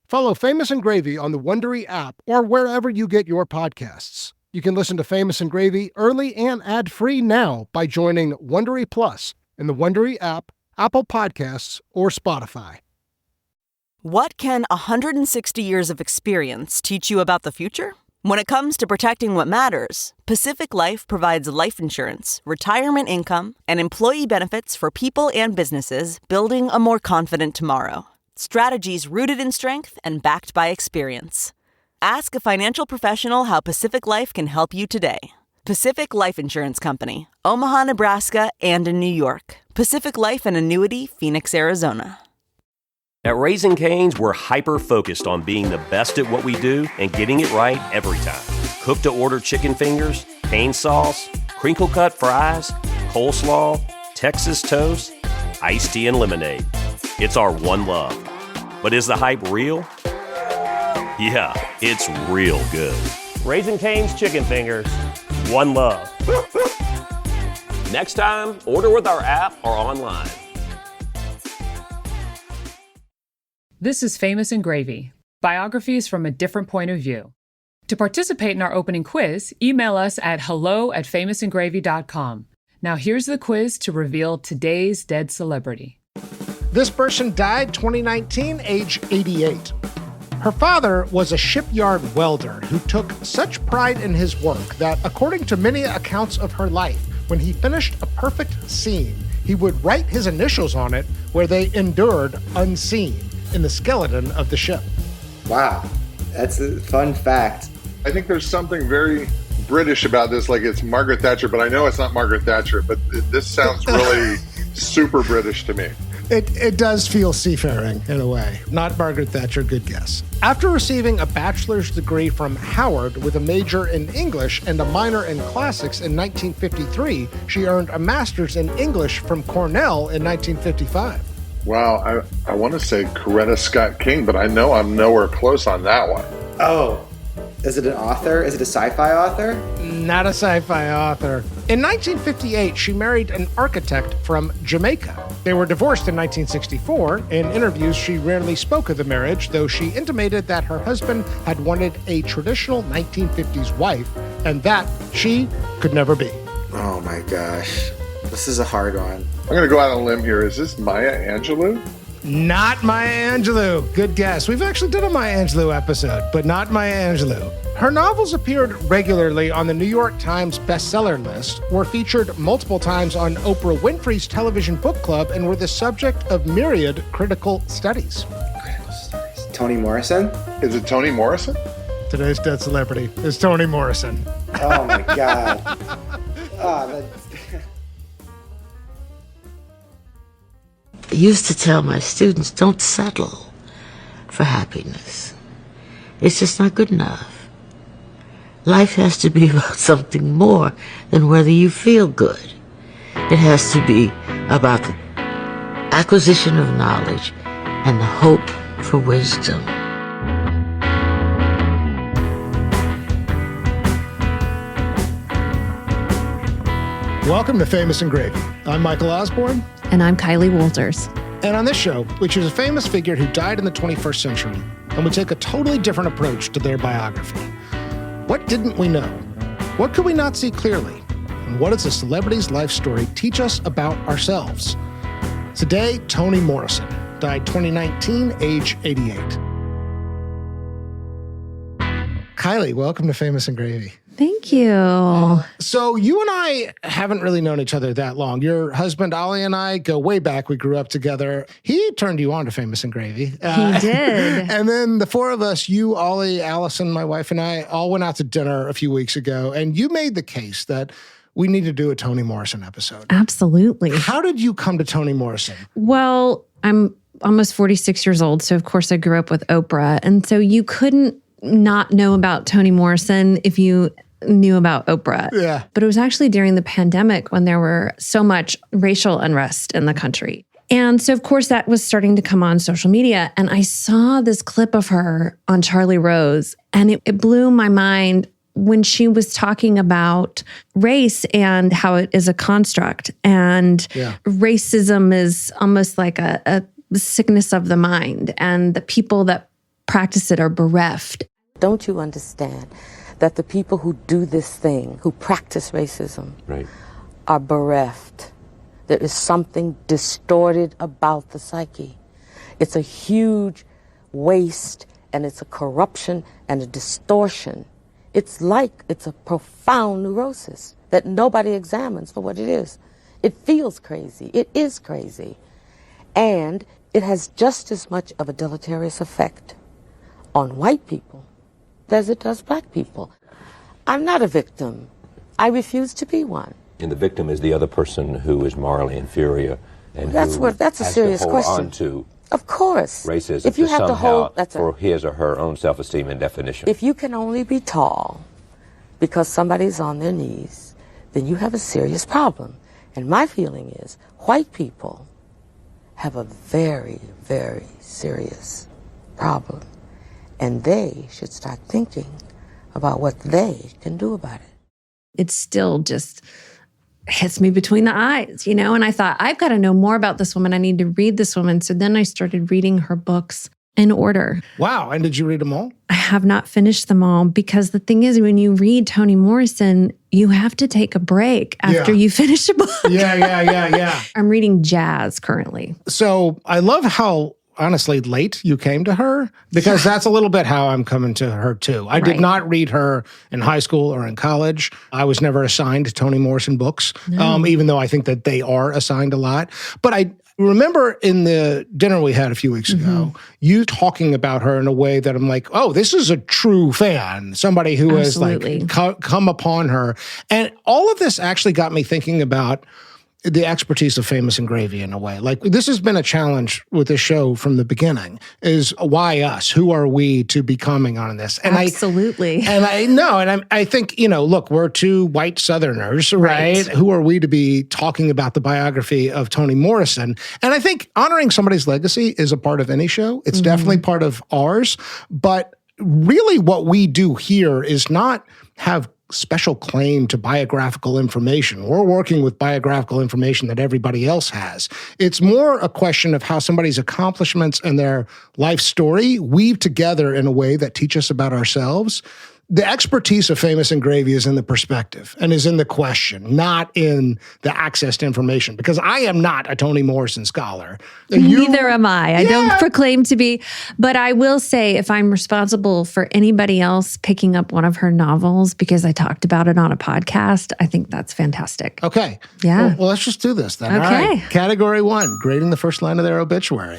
Follow Famous and Gravy on the Wondery app or wherever you get your podcasts. You can listen to Famous and Gravy early and ad-free now by joining Wondery Plus in the Wondery app, Apple Podcasts, or Spotify. What can 160 years of experience teach you about the future? When it comes to protecting what matters, Pacific Life provides life insurance, retirement income, and employee benefits for people and businesses building a more confident tomorrow. Strategies rooted in strength and backed by experience. Ask a financial professional how Pacific Life can help you today. Pacific Life Insurance Company, Omaha, Nebraska, and in New York. Pacific Life and Annuity, Phoenix, Arizona. At Raising Cane's, we're hyper-focused on being the best at what we do and getting it right every time. Cook-to-order chicken fingers, cane sauce, crinkle-cut fries, coleslaw, Texas toast, iced tea, and lemonade. It's our one love. But is the hype real? Yeah, it's real good. Raising Cane's chicken fingers, one love. Next time, order with our app or online. This is Famous and Gravy, biographies from a different point of view. To participate in our opening quiz, email us at hello@famousandgravy.com. Now here's the quiz to reveal today's dead celebrity. This person died 2019, age 88. Her father was a shipyard welder who took such pride in his work that, according to many accounts of her life, when he finished a perfect seam, he would write his initials on it where they endured unseen in the skeleton of the ship. Wow, that's a fun fact. I think there's something very British about this, like it's Margaret Thatcher, but I know it's not Margaret Thatcher, but this sounds really super British to me. It does feel seafaring in a way. Not Margaret Thatcher, good guess. After receiving a bachelor's degree from Howard with a major in English and a minor in classics in 1953, she earned a master's in English from Cornell in 1955. Wow, I want to say Coretta Scott King, but I know I'm nowhere close on that one. Oh, is it an author? Is it a sci-fi author? Not a sci-fi author. In 1958, she married an architect from Jamaica. They were divorced in 1964. In interviews, she rarely spoke of the marriage, though she intimated that her husband had wanted a traditional 1950s wife, and that she could never be. Oh my gosh. This is a hard one. I'm going to go out on a limb here. Is this Maya Angelou? Not Maya Angelou. Good guess. We've actually done a Maya Angelou episode, but not Maya Angelou. Her novels appeared regularly on the New York Times bestseller list, were featured multiple times on Oprah Winfrey's television book club, and were the subject of myriad critical studies. Toni Morrison? Is it Toni Morrison? Today's dead celebrity is Toni Morrison. Oh my God. I used to tell my students, don't settle for happiness. It's just not good enough. Life has to be about something more than whether you feel good. It has to be about the acquisition of knowledge and the hope for wisdom. Welcome to Famous and Gravy. I'm Michael Osborne. And I'm Kylie Walters. And on this show, we choose a famous figure who died in the 21st century, and we take a totally different approach to their biography. What didn't we know? What could we not see clearly? And what does a celebrity's life story teach us about ourselves? Today, Toni Morrison died 2019, age 88. Kylie, welcome to Famous and Gravy. Thank you. So you and I haven't really known each other that long. Your husband, Ollie, and I go way back. We grew up together. He turned you on to Famous and Gravy. He did. And then the four of us, you, Ollie, Allison, my wife, and I, all went out to dinner a few weeks ago. And you made the case that we need to do a Toni Morrison episode. Absolutely. How did you come to Toni Morrison? Well, I'm almost 46 years old. So, of course, I grew up with Oprah. And so you couldn't not know about Toni Morrison if you knew about Oprah. Yeah. But it was actually during the pandemic when there were so much racial unrest in the country. And so, of course, that was starting to come on social media. And I saw this clip of her on Charlie Rose, and it blew my mind when she was talking about race and how it is a construct. And racism is almost like a sickness of the mind. And the people that practice it are bereft. Don't you understand that the people who do this thing, who practice racism, are bereft? There is something distorted about the psyche. It's a huge waste, and it's a corruption and a distortion. It's a profound neurosis that nobody examines for what it is. It feels crazy. It is crazy. And it has just as much of a deleterious effect on white people as it does black people. I'm not a victim. I refuse to be one. And the victim is the other person who is morally inferior and that's a serious question. On to of course. Racism if you have to hold for his or her own self-esteem and definition. If you can only be tall because somebody's on their knees, then you have a serious problem. And my feeling is white people have a very, very serious problem. And they should start thinking about what they can do about it. It still just hits me between the eyes, you know? And I thought, I've got to know more about this woman. I need to read this woman. So then I started reading her books in order. Wow. And did you read them all? I have not finished them all because the thing is, when you read Toni Morrison, you have to take a break after you finish a book. Yeah. I'm reading Jazz currently. So I love how, honestly, late you came to her, because that's a little bit how I'm coming to her too. I did not read her in high school or in college. I was never assigned Toni Morrison books, even though I think that they are assigned a lot. But I remember in the dinner we had a few weeks ago, you talking about her in a way that I'm like, oh, this is a true fan, somebody who has like come upon her. And all of this actually got me thinking about the expertise of Famous and Gravy in a way. Like, this has been a challenge with this show from the beginning, is why us? Who are we to be commenting on this? And Absolutely. I think, look, we're two white Southerners, right? Who are we to be talking about the biography of Toni Morrison? And I think honoring somebody's legacy is a part of any show. It's definitely part of ours. But really what we do here is not have special claim to biographical information. We're working with biographical information that everybody else has. It's more a question of how somebody's accomplishments and their life story weave together in a way that teach us about ourselves. The expertise of Famous and Gravy is in the perspective and is in the question, not in the access to information, because I am not a Toni Morrison scholar. Neither am I. I don't proclaim to be, but I will say if I'm responsible for anybody else picking up one of her novels because I talked about it on a podcast, I think that's fantastic. Okay. Yeah. Well, let's just do this then. Okay. All right. Category 1, grading the first line of their obituary.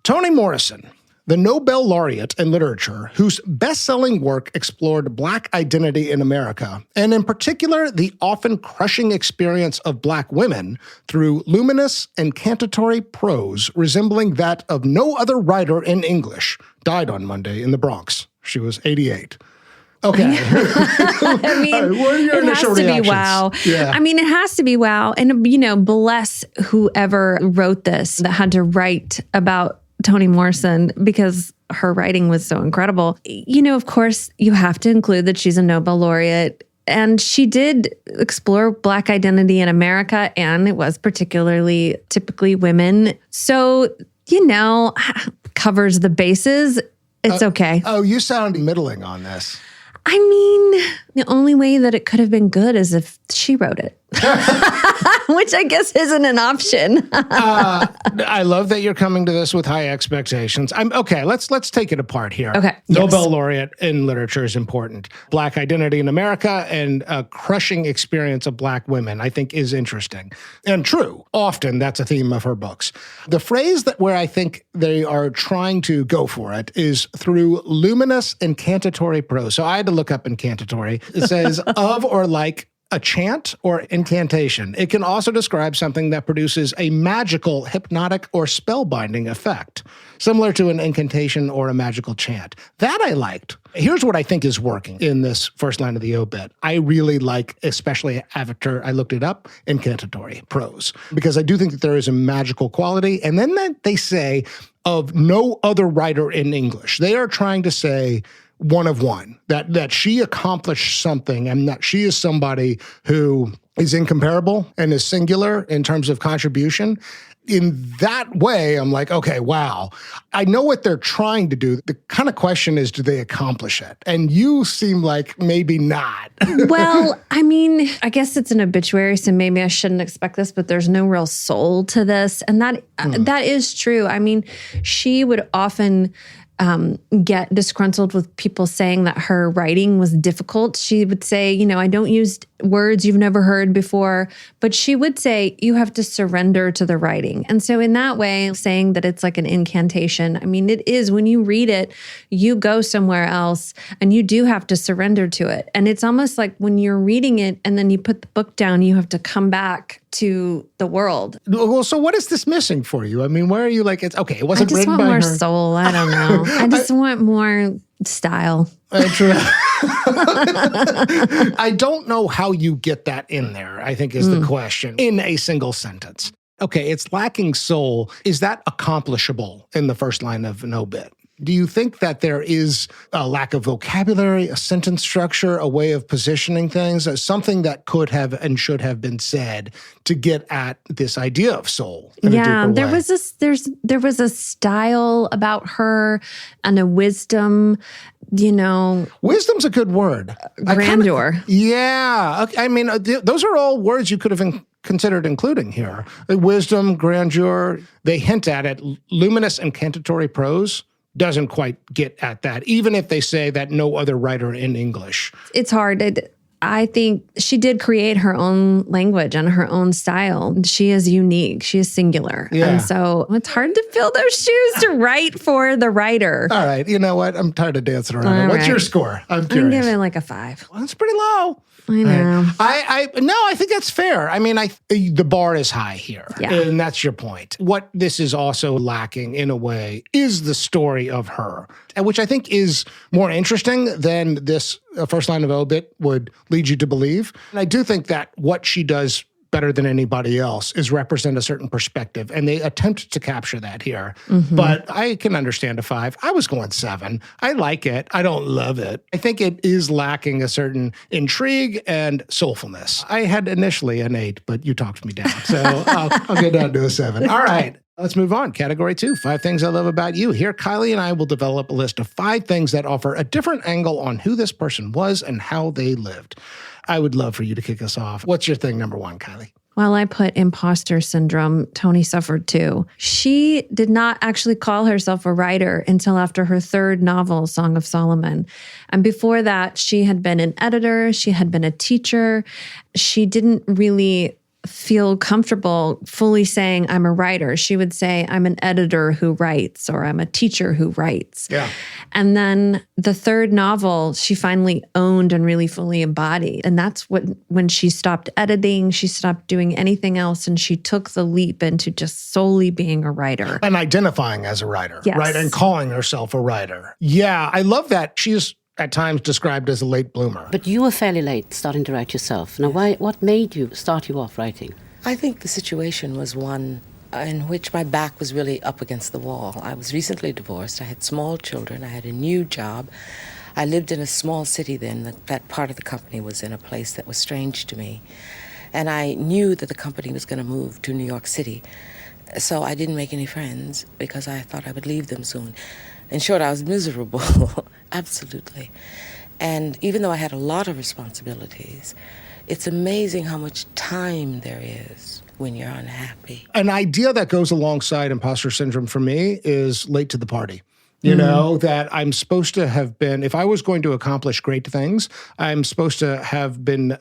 Toni Morrison, the Nobel laureate in literature, whose best-selling work explored Black identity in America, and in particular, the often crushing experience of Black women through luminous and cantatory prose resembling that of no other writer in English, died on Monday in the Bronx. She was 88. Okay. I mean, what are your it has initial to reactions? be wow. Yeah. I mean, it has to be wow. And, bless whoever wrote this that had to write about Toni Morrison because her writing was so incredible. Of course, you have to include that she's a Nobel laureate. And she did explore Black identity in America, and it was typically women. So, covers the bases. It's okay. Oh, you sound middling on this. I mean, the only way that it could have been good is if she wrote it, which I guess isn't an option. I love that you're coming to this with high expectations. Let's take it apart here. Okay. Nobel laureate in literature is important. Black identity in America and a crushing experience of Black women, I think, is interesting and true. Often that's a theme of her books. The phrase where I think they are trying to go for it is through luminous and cantatory prose. So I had to look up incantatory. It says of or like a chant or incantation. It can also describe something that produces a magical, hypnotic, or spellbinding effect, similar to an incantation or a magical chant. That I liked. Here's what I think is working in this first line of the obit. I really like, especially after I looked it up, incantatory prose, because I do think that there is a magical quality. And then they say, of no other writer in English. They are trying to say, one of one, that she accomplished something and that she is somebody who is incomparable and is singular in terms of contribution. In that way, I'm like, okay, wow. I know what they're trying to do. The kind of question is, do they accomplish it? And you seem like maybe not. Well, I mean, I guess it's an obituary, so maybe I shouldn't expect this, but there's no real soul to this. And that is true. I mean, she would often get disgruntled with people saying that her writing was difficult. She would say, I don't use words you've never heard before, but she would say, you have to surrender to the writing. And so in that way, saying that it's like an incantation, I mean, it is. When you read it, you go somewhere else and you do have to surrender to it. And it's almost like when you're reading it and then you put the book down, you have to come back to the world. Well, so what is this missing for you? I mean, where are you like, it's okay, it wasn't written by her. I just want more soul. I don't know. I just want more style. I don't know how you get that in there, I think is the question, in a single sentence. Okay, it's lacking soul. Is that accomplishable in the first line of an obit? Do you think that there is a lack of vocabulary, a sentence structure, a way of positioning things, something that could have and should have been said to get at this idea of soul in a deeper way? There was a style about her and a wisdom, Wisdom's a good word. Grandeur. Yeah. Okay. I mean, those are all words you could have considered including here. Wisdom, grandeur, they hint at it. Luminous incantatory prose doesn't quite get at that, even if they say that no other writer in English. It's hard. I think she did create her own language and her own style. She is unique. She is singular. Yeah. And so it's hard to fill those shoes to write for the writer. All right. You know what? I'm tired of dancing around. What's your score? I'm curious. I'm giving like a 5. Well, that's pretty low. I know. I think that's fair. I mean, the bar is high here, and that's your point. What this is also lacking in a way is the story of her, which I think is more interesting than this first line of obit would lead you to believe. And I do think that what she does better than anybody else is represent a certain perspective, and they attempt to capture that here. Mm-hmm. But I can understand a 5. I was going 7. I like it. I don't love it. I think it is lacking a certain intrigue and soulfulness. I had initially an 8, but you talked me down, so I'll get down to a 7. All right. Let's move on. Category 2, 5 things I love about you. Here, Kylie and I will develop a list of 5 things that offer a different angle on who this person was and how they lived. I would love for you to kick us off. What's your thing number 1, Kylie? Well, I put imposter syndrome. Toni suffered too. She did not actually call herself a writer until after her 3rd novel, Song of Solomon. And before that, she had been an editor. She had been a teacher. She didn't really feel comfortable fully saying, I'm a writer. She would say, I'm an editor who writes, or I'm a teacher who writes. Yeah. And then the 3rd novel, she finally owned and really fully embodied. And that's when she stopped editing, she stopped doing anything else, and she took the leap into just solely being a writer. And identifying as a writer, yes. Right? And calling herself a writer. Yeah, I love that. She's at times described as a late bloomer. But you were fairly late starting to write yourself. Now, what made you start you off writing? I think the situation was one in which my back was really up against the wall. I was recently divorced. I had small children. I had a new job. I lived in a small city then. That part of the company was in a place that was strange to me. And I knew that the company was going to move to New York City. So I didn't make any friends because I thought I would leave them soon. In short, I was miserable, absolutely. And even though I had a lot of responsibilities, it's amazing how much time there is when you're unhappy. An idea that goes alongside imposter syndrome for me is late to the party. You know, that I'm supposed to have been, if I was going to accomplish great things, I'm supposed to have been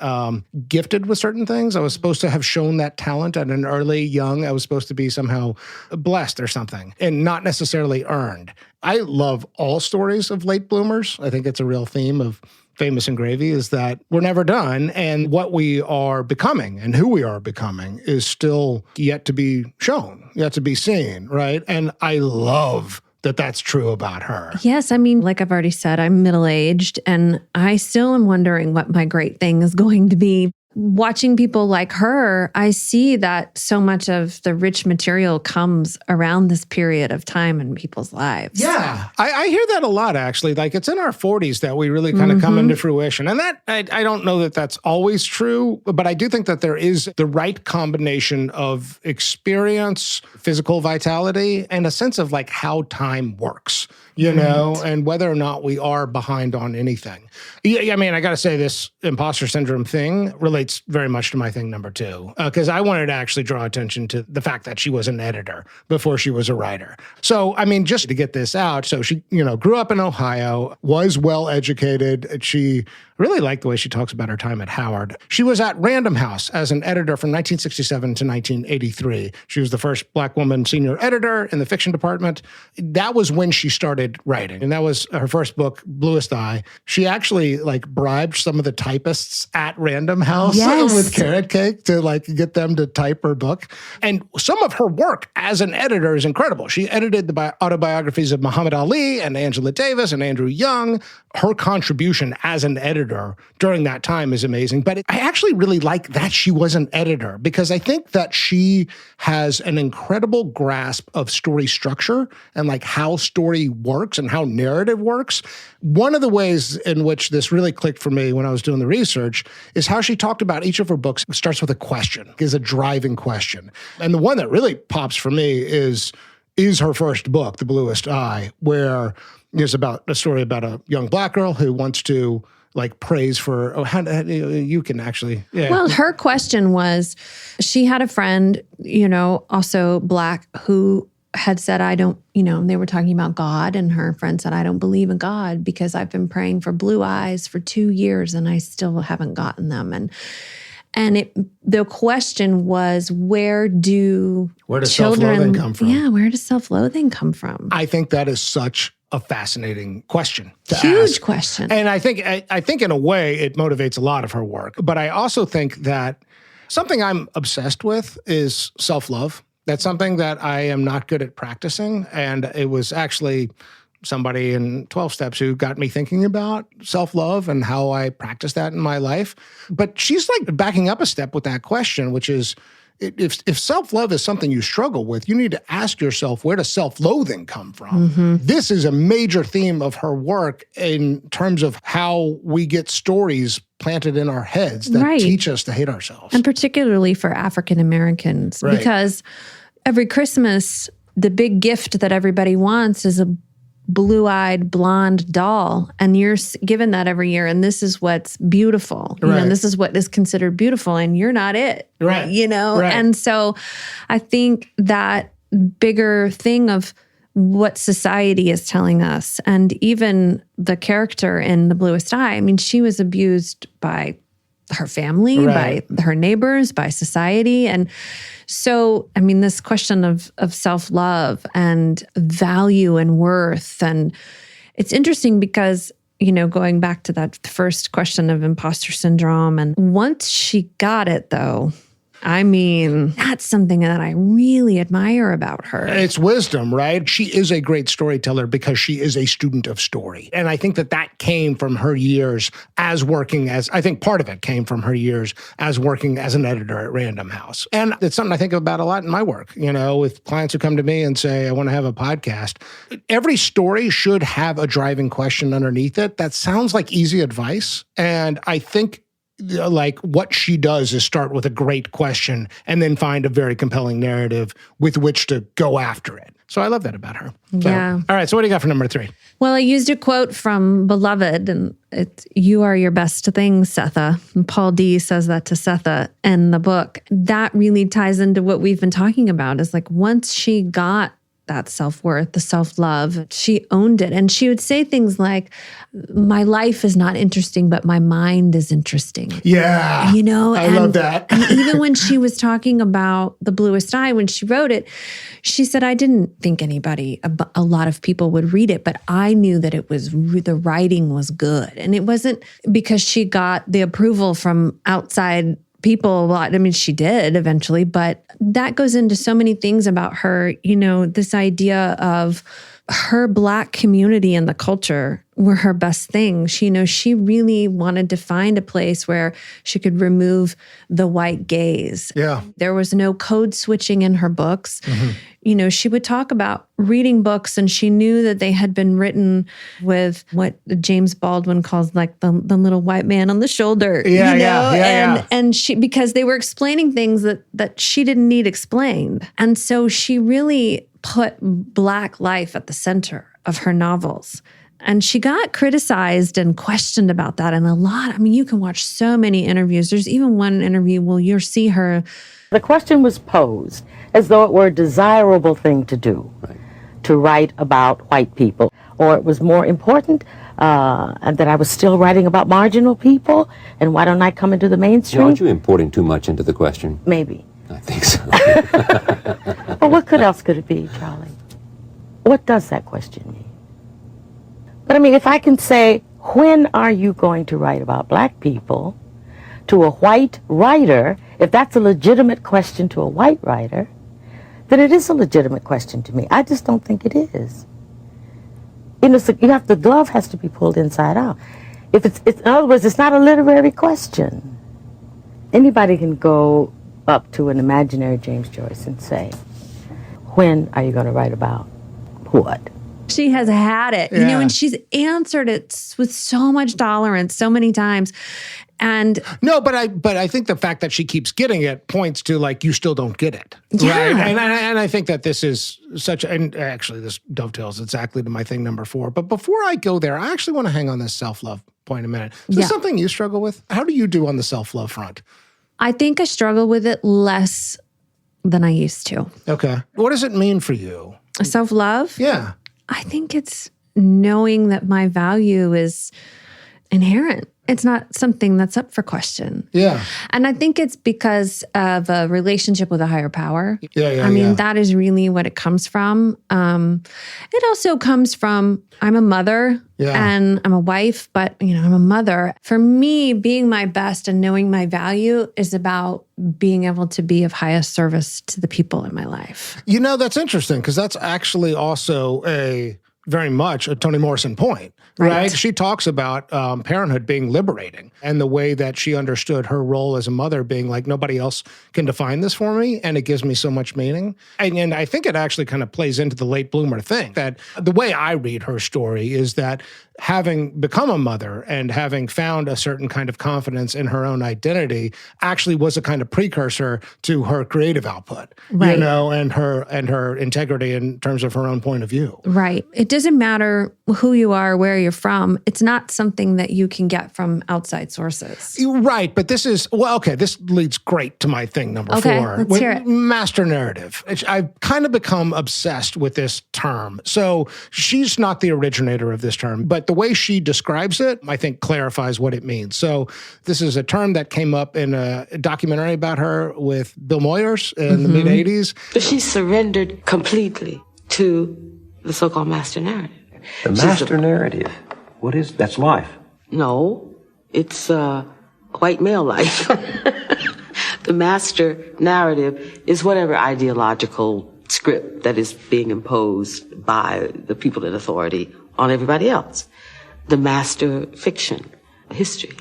gifted with certain things. I was supposed to have shown that talent at an early young. I was supposed to be somehow blessed or something and not necessarily earned. I love all stories of late bloomers. I think it's a real theme of Famous and Gravy is that we're never done. And what we are becoming and who we are becoming is still yet to be shown, yet to be seen, right? And I love that that's true about her. Yes. I mean, like I've already said, I'm middle-aged and I still am wondering what my great thing is going to be. watching people like her, I see that so much of the rich material comes around this period of time in people's lives. Yeah, I hear that a lot, actually. Like, it's in our 40s that we really kind of come into fruition. And that I don't know that that's always true, but I do think that there is the right combination of experience, physical vitality, and a sense of like how time works, you know, and whether or not we are behind on anything. Yeah, I mean, I got to say, this imposter syndrome thing relates very much to my thing number 2, because I wanted to actually draw attention to the fact that she was an editor before she was a writer. So, I mean, just to get this out, so she, you know, grew up in Ohio, was well educated. She really liked the way she talks about her time at Howard. She was at Random House as an editor from 1967 to 1983. She was the first Black woman senior editor in the fiction department. That was when she started writing, and that was her first book, Bluest Eye. She actually like bribed some of the typists at Random House with carrot cake to like get them to type her book. And some of her work as an editor is incredible. She edited the autobiographies of Muhammad Ali and Angela Davis and Andrew Young. Her contribution as an editor during that time is amazing. But I actually really like that she was an editor, because I think that she has an incredible grasp of story structure and like how story works and how narrative works. One of the ways in which this really clicked for me when I was doing the research is how she talked about each of her books starts with a question, is a driving question. And the one that really pops for me is her first book, The Bluest Eye, where it's about a story about a young Black girl who wants to like praise for, how you can actually, Well, her question was, she had a friend, you know, also Black, who had said, I don't, you know, they were talking about God, and her friend said, I don't believe in God because I've been praying for blue eyes for 2 years and I still haven't gotten them. And the question was, where does self-loathing come from? Yeah, where does self-loathing come from? I think that is such a fascinating question to ask. Huge question. And I think in a way it motivates a lot of her work. But I also think that something I'm obsessed with is self-love. That's something that I am not good at practicing. And it was actually somebody in 12 Steps who got me thinking about self-love and how I practice that in my life. But she's like backing up a step with that question, which is, if self-love is something you struggle with, you need to ask yourself, where does self-loathing come from? This is a major theme of her work in terms of how we get stories planted in our heads that teach us to hate ourselves. And particularly for African Americans, because every Christmas, the big gift that everybody wants is a blue-eyed blonde doll, and you're given that every year, and this is what's beautiful, you know, and this is what is considered beautiful, and you're not it, you know? And so I think that bigger thing of what society is telling us, and even the character in The Bluest Eye, I mean, she was abused by her family, by her neighbors, by society. And so, I mean, this question of self-love and value and worth. And it's interesting because, you know, going back to that first question of imposter syndrome, and once she got it, though, I mean, that's something that I really admire about her. It's wisdom, right? She is a great storyteller because she is a student of story. And I think that came from her years as working as, I think part of it came from her years as working as an editor at Random House. And it's something I think about a lot in my work, you know, with clients who come to me and say, I want to have a podcast. Every story should have a driving question underneath it. That sounds like easy advice. And I think like what she does is start with a great question and then find a very compelling narrative with which to go after it. So I love that about her. Yeah. All right. So what do you got for number 3? Well, I used a quote from Beloved, and it's, you are your best thing, Setha. And Paul D says that to Setha in the book. That really ties into what we've been talking about, is like once she got that self-worth, the self-love, she owned it. And she would say things like, my life is not interesting, but my mind is interesting. Yeah. You know, I love that. And even when she was talking about The Bluest Eye, when she wrote it, she said, I didn't think a lot of people would read it, but I knew that it was, the writing was good. And it wasn't because she got the approval from outside people a lot. I mean, she did eventually, but that goes into so many things about her, you know, this idea of her Black community and the culture were her best thing. She really wanted to find a place where she could remove the white gaze. Yeah. There was no code switching in her books. Mm-hmm. She would talk about reading books, and she knew that they had been written with what James Baldwin calls like the little white man on the shoulder. And she, because they were explaining things that she didn't need explained. And so she really put Black life at the center of her novels. And she got criticized and questioned about that. And you can watch so many interviews. There's even one interview where you'll see her. The question was posed as though it were a desirable thing to do, to write about white people. Or it was more important and that I was still writing about marginal people. And why don't I come into the mainstream? Aren't you importing too much into the question? Maybe. I think so. Well, what else could it be, Charlie? What does that question mean? But I mean, if I can say, when are you going to write about Black people to a white writer, if that's a legitimate question to a white writer, then it is a legitimate question to me. I just don't think it is. The glove has to be pulled inside out. In other words, it's not a literary question. Anybody can go up to an imaginary James Joyce and say, when are you going to write about what? She has had it, and she's answered it with so much tolerance so many times. And no, but I think the fact that she keeps getting it points to like, you still don't get it. Yeah. Right. And I think that this is and actually this dovetails exactly to my thing number 4. But before I go there, I actually want to hang on this self-love point a minute. Is this something you struggle with? How do you do on the self-love front? I think I struggle with it less than I used to. Okay. What does it mean for you? Self-love? Yeah. I think it's knowing that my value is inherent. It's not something that's up for question. Yeah. And I think it's because of a relationship with a higher power. I mean, that is really what it comes from. It also comes from, I'm a mother and I'm a wife, but I'm a mother. For me, being my best and knowing my value is about being able to be of highest service to the people in my life. That's interesting because that's actually also very much a Toni Morrison point, right? She talks about parenthood being liberating and the way that she understood her role as a mother being like, nobody else can define this for me, and it gives me so much meaning. And I think it actually kind of plays into the late bloomer thing, that the way I read her story is that having become a mother and having found a certain kind of confidence in her own identity actually was a kind of precursor to her creative output, and her integrity in terms of her own point of view. Right. It doesn't matter who you are, where you're from. It's not something that you can get from outside sources. Right. But this leads great to my thing number 4. Let's hear it. Master narrative. I've kind of become obsessed with this term. So she's not the originator of this term, but the way she describes it, I think, clarifies what it means. So this is a term that came up in a documentary about her with Bill Moyers in the mid-'80s. But she surrendered completely to the so-called master narrative. The master narrative? What is that's life? No, it's white male life. The master narrative is whatever ideological script that is being imposed by the people in authority on everybody else. The master fiction, history,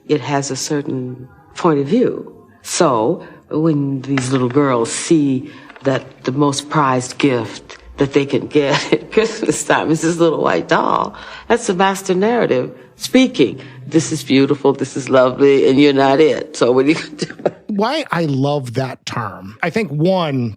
it has a certain point of view. So when these little girls see that the most prized gift that they can get at Christmas time is this little white doll, that's the master narrative speaking. This is beautiful, this is lovely, and you're not it. So what are you going to do? Why I love that term, I think, one,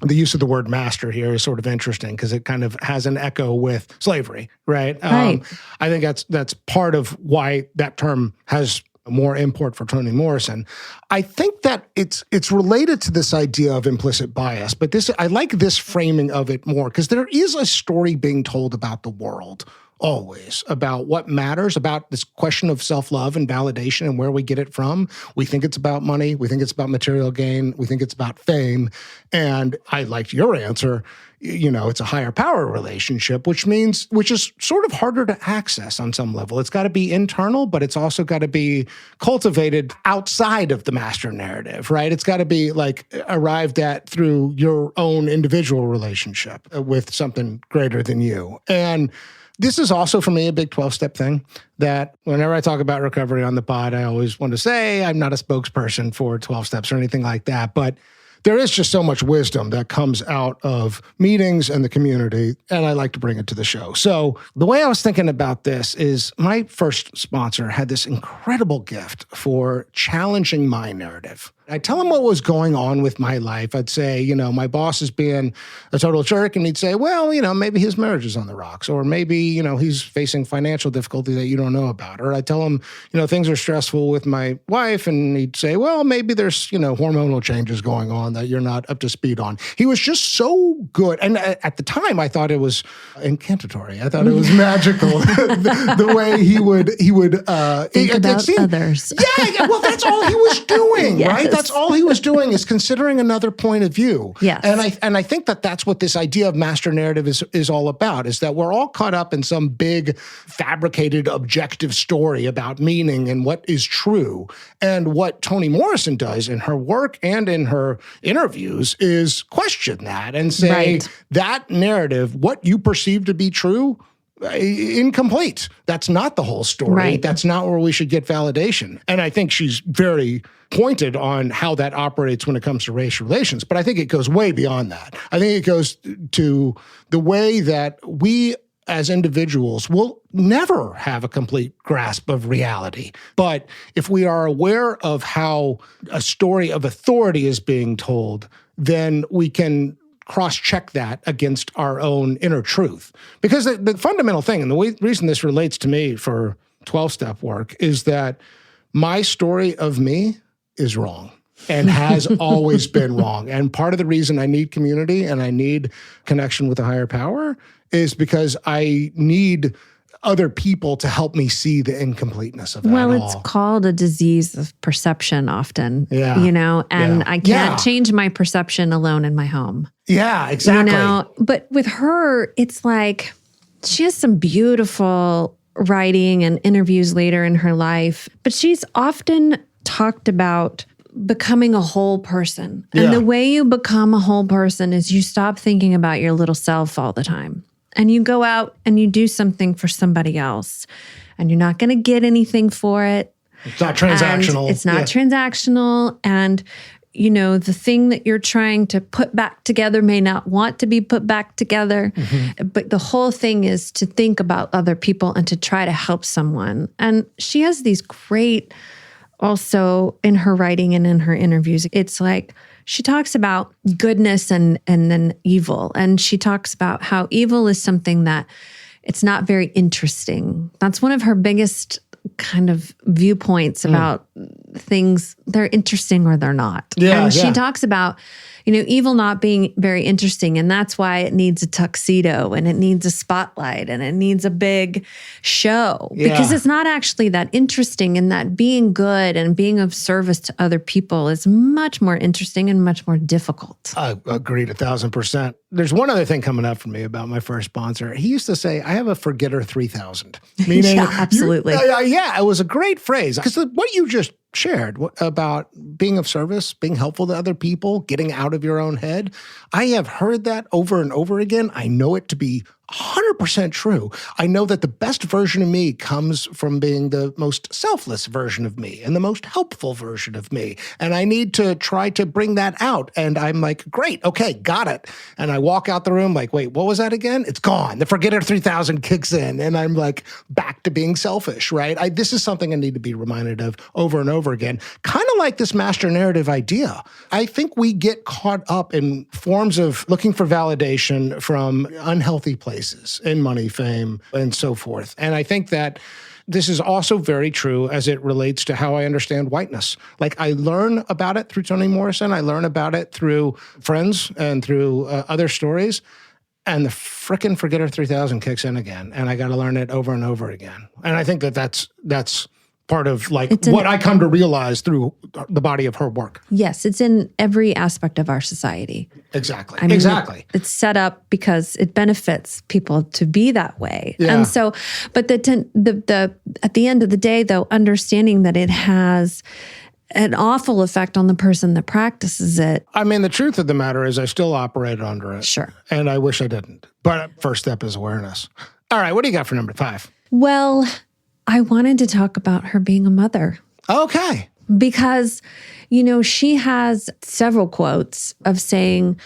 the use of the word master here is sort of interesting because it kind of has an echo with slavery, right? I think that's part of why that term has more import for Toni Morrison. I think that it's related to this idea of implicit bias, but I like this framing of it more because there is a story being told about the world always about what matters, about this question of self-love and validation and where we get it from. We think it's about money. We think it's about material gain. We think it's about fame. And I liked your answer. It's a higher power relationship, which is sort of harder to access on some level. It's got to be internal, but it's also got to be cultivated outside of the master narrative, right? It's got to be like arrived at through your own individual relationship with something greater than you. And this is also, for me, a big 12-step thing that whenever I talk about recovery on the pod, I always want to say I'm not a spokesperson for 12 steps or anything like that, but there is just so much wisdom that comes out of meetings and the community, and I like to bring it to the show. So the way I was thinking about this is my first sponsor had this incredible gift for challenging my narrative. I tell him what was going on with my life. I'd say, my boss is being a total jerk, and he'd say, well, maybe his marriage is on the rocks, or maybe, he's facing financial difficulty that you don't know about. Or I tell him, things are stressful with my wife, and he'd say, well, maybe there's, hormonal changes going on that you're not up to speed on. He was just so good. And at the time, I thought it was incantatory. I thought it was magical, the way he would think about others. Yeah, well, that's all he was doing, yes. Right? That's all he was doing is considering another point of view. Yes. And I think that's what this idea of master narrative is all about, is that we're all caught up in some big fabricated objective story about meaning and what is true. And what Toni Morrison does in her work and in her interviews is question that and say that narrative, what you perceive to be true, incomplete. That's not the whole story. Right. That's not where we should get validation. And I think she's very pointed on how that operates when it comes to race relations. But I think it goes way beyond that. I think it goes to the way that we as individuals will never have a complete grasp of reality. But if we are aware of how a story of authority is being told, then we can cross-check that against our own inner truth. Because the fundamental thing, and the reason this relates to me for 12-step work, is that my story of me is wrong and has always been wrong. And part of the reason I need community and I need connection with a higher power is because I need other people to help me see the incompleteness of that Well, all. it's called a disease of perception often, Yeah. And I can't Yeah. change my perception alone in my home. Yeah, exactly. But with her, it's like she has some beautiful writing and interviews later in her life, but she's often talked about becoming a whole person. And Yeah. the way you become a whole person is you stop thinking about your little self all the time. And you go out and you do something for somebody else. And you're not going to get anything for it. It's not transactional. And it's not transactional. And, the thing that you're trying to put back together may not want to be put back together. Mm-hmm. But the whole thing is to think about other people and to try to help someone. And she has these great, also in her writing and in her interviews, it's like, she talks about goodness and then evil. And she talks about how evil is something that it's not very interesting. That's one of her biggest kind of viewpoints about things. They're interesting or they're not. Yeah, and she talks about, evil not being very interesting. And that's why it needs a tuxedo and it needs a spotlight and it needs a big show because it's not actually that interesting, and that being good and being of service to other people is much more interesting and much more difficult. I agreed 1,000%. There's one other thing coming up for me about my first sponsor. He used to say, I have a forgetter 3,000. Meaning, yeah, absolutely. It was a great phrase. Because what you just shared about being of service, being helpful to other people, getting out of your own head, I have heard that over and over again. I know it to be 100% true. I know that the best version of me comes from being the most selfless version of me and the most helpful version of me. And I need to try to bring that out. And I'm like, great, okay, got it. And I walk out the room like, wait, what was that again? It's gone. The forgetter 3,000 kicks in. And I'm like back to being selfish, right? This is something I need to be reminded of over and over again. Kind of like this master narrative idea. I think we get caught up in forms of looking for validation from unhealthy places. In money, fame, and so forth. And I think that this is also very true as it relates to how I understand whiteness. Like I learn about it through Toni Morrison. I learn about it through friends and through other stories. and the frickin' Forgetter 3000 kicks in again, and I got to learn it over and over again. And I think that's part of like what I come to realize through the body of her work. Yes, it's in every aspect of our society. Exactly. I mean, exactly. It's set up because it benefits people to be that way. Yeah. And so, but the at the end of the day, though, understanding that it has an awful effect on the person that practices it. I mean, the truth of the matter is I still operated under it. Sure. And I wish I didn't. But first step is awareness. All right, what do you got for number 5? Well, I wanted to talk about her being a mother. Okay. Because, you know, she has several quotes of saying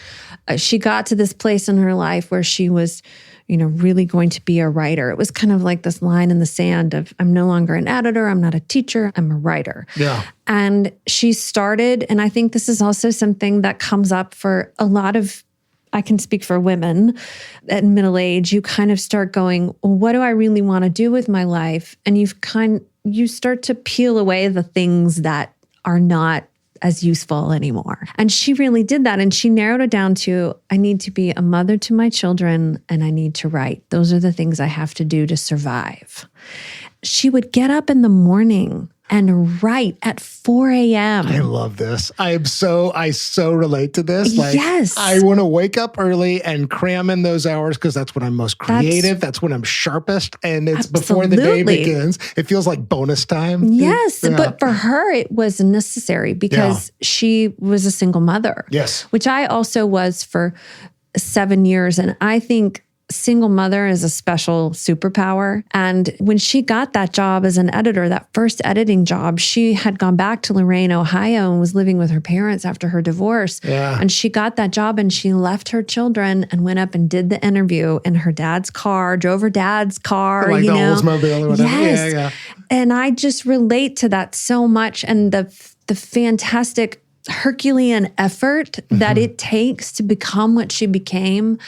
she got to this place in her life where she was, you know, really going to be a writer. It was kind of like this line in the sand of, I'm no longer an editor, I'm not a teacher, I'm a writer. Yeah. And she started, and I think this is also something that comes up for a lot of, I can speak for women at middle age, you kind of start going, well, what do I really want to do with my life? And you start to peel away the things that are not as useful anymore. And she really did that. And she narrowed it down to, I need to be a mother to my children and I need to write. Those are the things I have to do to survive. She would get up in the morning and write at 4 a.m. I love this. I so relate to this. Like, yes. I want to wake up early and cram in those hours because that's when I'm most creative. That's when I'm sharpest. And it's before the day begins. It feels like bonus time. Yes. Yeah. But for her, it was necessary because she was a single mother. Yes. Which I also was for 7 years. And I think single mother is a special superpower. And when she got that job as an editor, that first editing job, she had gone back to Lorain, Ohio and was living with her parents after her divorce. Yeah. And she got that job and she left her children and went up and did the interview in her dad's car, drove her dad's car, like you the know. Oldsmobile or whatever. Yes. Yeah. And I just relate to that so much and the fantastic Herculean effort that it takes to become what she became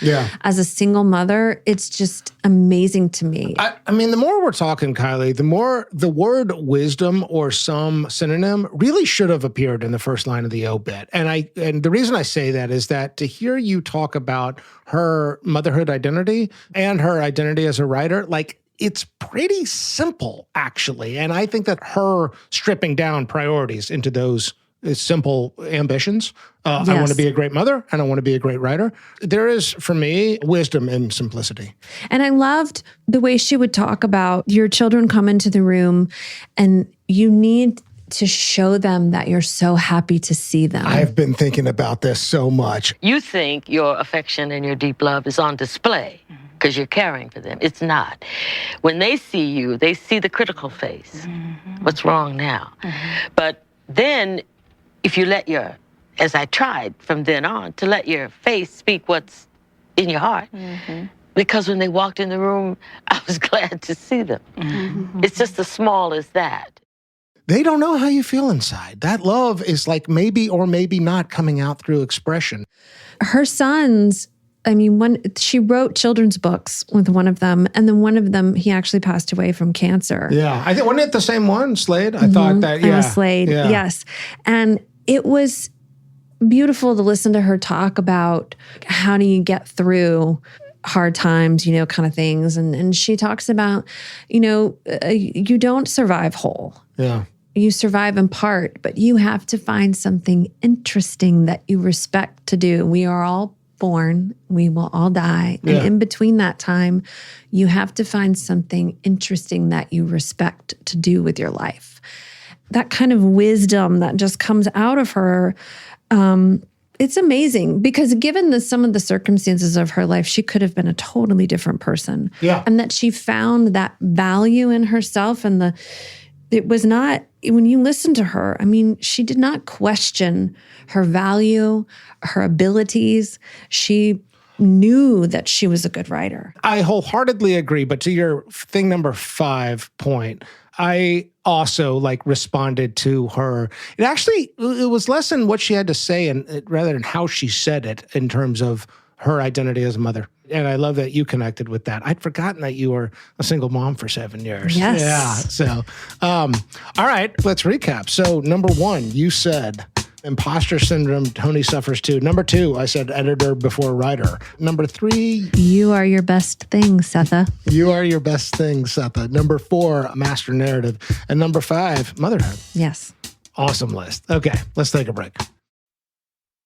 as a single mother. It's just amazing to me. I mean, the more we're talking, Kylie, the more the word wisdom or some synonym really should have appeared in the first line of the obit. And the reason I say that is that to hear you talk about her motherhood identity and her identity as a writer, like, it's pretty simple, actually. And I think that her stripping down priorities into those simple ambitions. I want to be a great mother and I want to be a great writer. There is, for me, wisdom in simplicity. And I loved the way she would talk about your children come into the room and you need to show them that you're so happy to see them. I've been thinking about this so much. You think your affection and your deep love is on display because you're caring for them. It's not. When they see you, they see the critical face. What's wrong now? But then if you let as I tried from then on, to let your face speak what's in your heart. Because when they walked in the room, I was glad to see them. It's just as small as that. They don't know how you feel inside. That love is like maybe or maybe not coming out through expression. Her sons, I mean, she wrote children's books with one of them, and then one of them, he actually passed away from cancer. Yeah. I think, wasn't it the same one, Slade? I thought that, It was Slade, yes. And it was beautiful to listen to her talk about how do you get through hard times, you know, kind of things. And she talks about, you know, you don't survive whole. Yeah. You survive in part, but you have to find something interesting that you respect to do. We are all born, we will all die. And in between that time, you have to find something interesting that you respect to do with your life. That kind of wisdom that just comes out of her, it's amazing because given some of the circumstances of her life, she could have been a totally different person. Yeah. And that she found that value in herself and it was not, when you listen to her, I mean, she did not question her value, her abilities. She knew that she was a good writer. I wholeheartedly agree. But to your thing number 5 point, I also responded to her. It was less in what she had to say and rather than how she said it in terms of her identity as a mother. And I love that you connected with that. I'd forgotten that you were a single mom for 7 years. Yes. Yeah. So, all right, let's recap. So number 1, you said Imposter syndrome, Toni suffers too. Number 2, I said editor before writer. Number 3, You are your best thing, Setha. you are your best thing, Setha. Number 4, master narrative. And number 5, motherhood. Yes. Awesome list. Okay, let's take a break.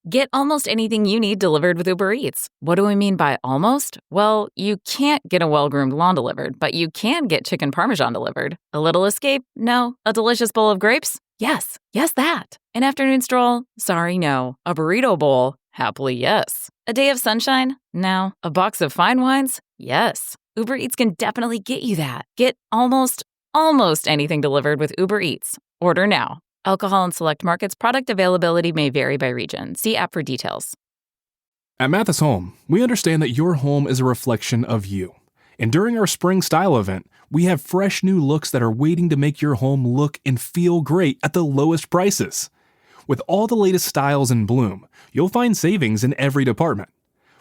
Get almost anything you need delivered with Uber Eats. What do we mean by almost? Well, you can't get a well-groomed lawn delivered, but you can get chicken parmesan delivered. A little escape? No. A delicious bowl of grapes? Yes. Yes, that. An afternoon stroll? Sorry, no. A burrito bowl? Happily, yes. A day of sunshine? No. A box of fine wines? Yes. Uber Eats can definitely get you that. Get almost anything delivered with Uber Eats. Order now. Alcohol in select markets. Product availability may vary by region. See app for details. At Mathis Home, we understand that your home is a reflection of you. And during our spring style event, we have fresh new looks that are waiting to make your home look and feel great at the lowest prices. With all the latest styles in bloom, you'll find savings in every department.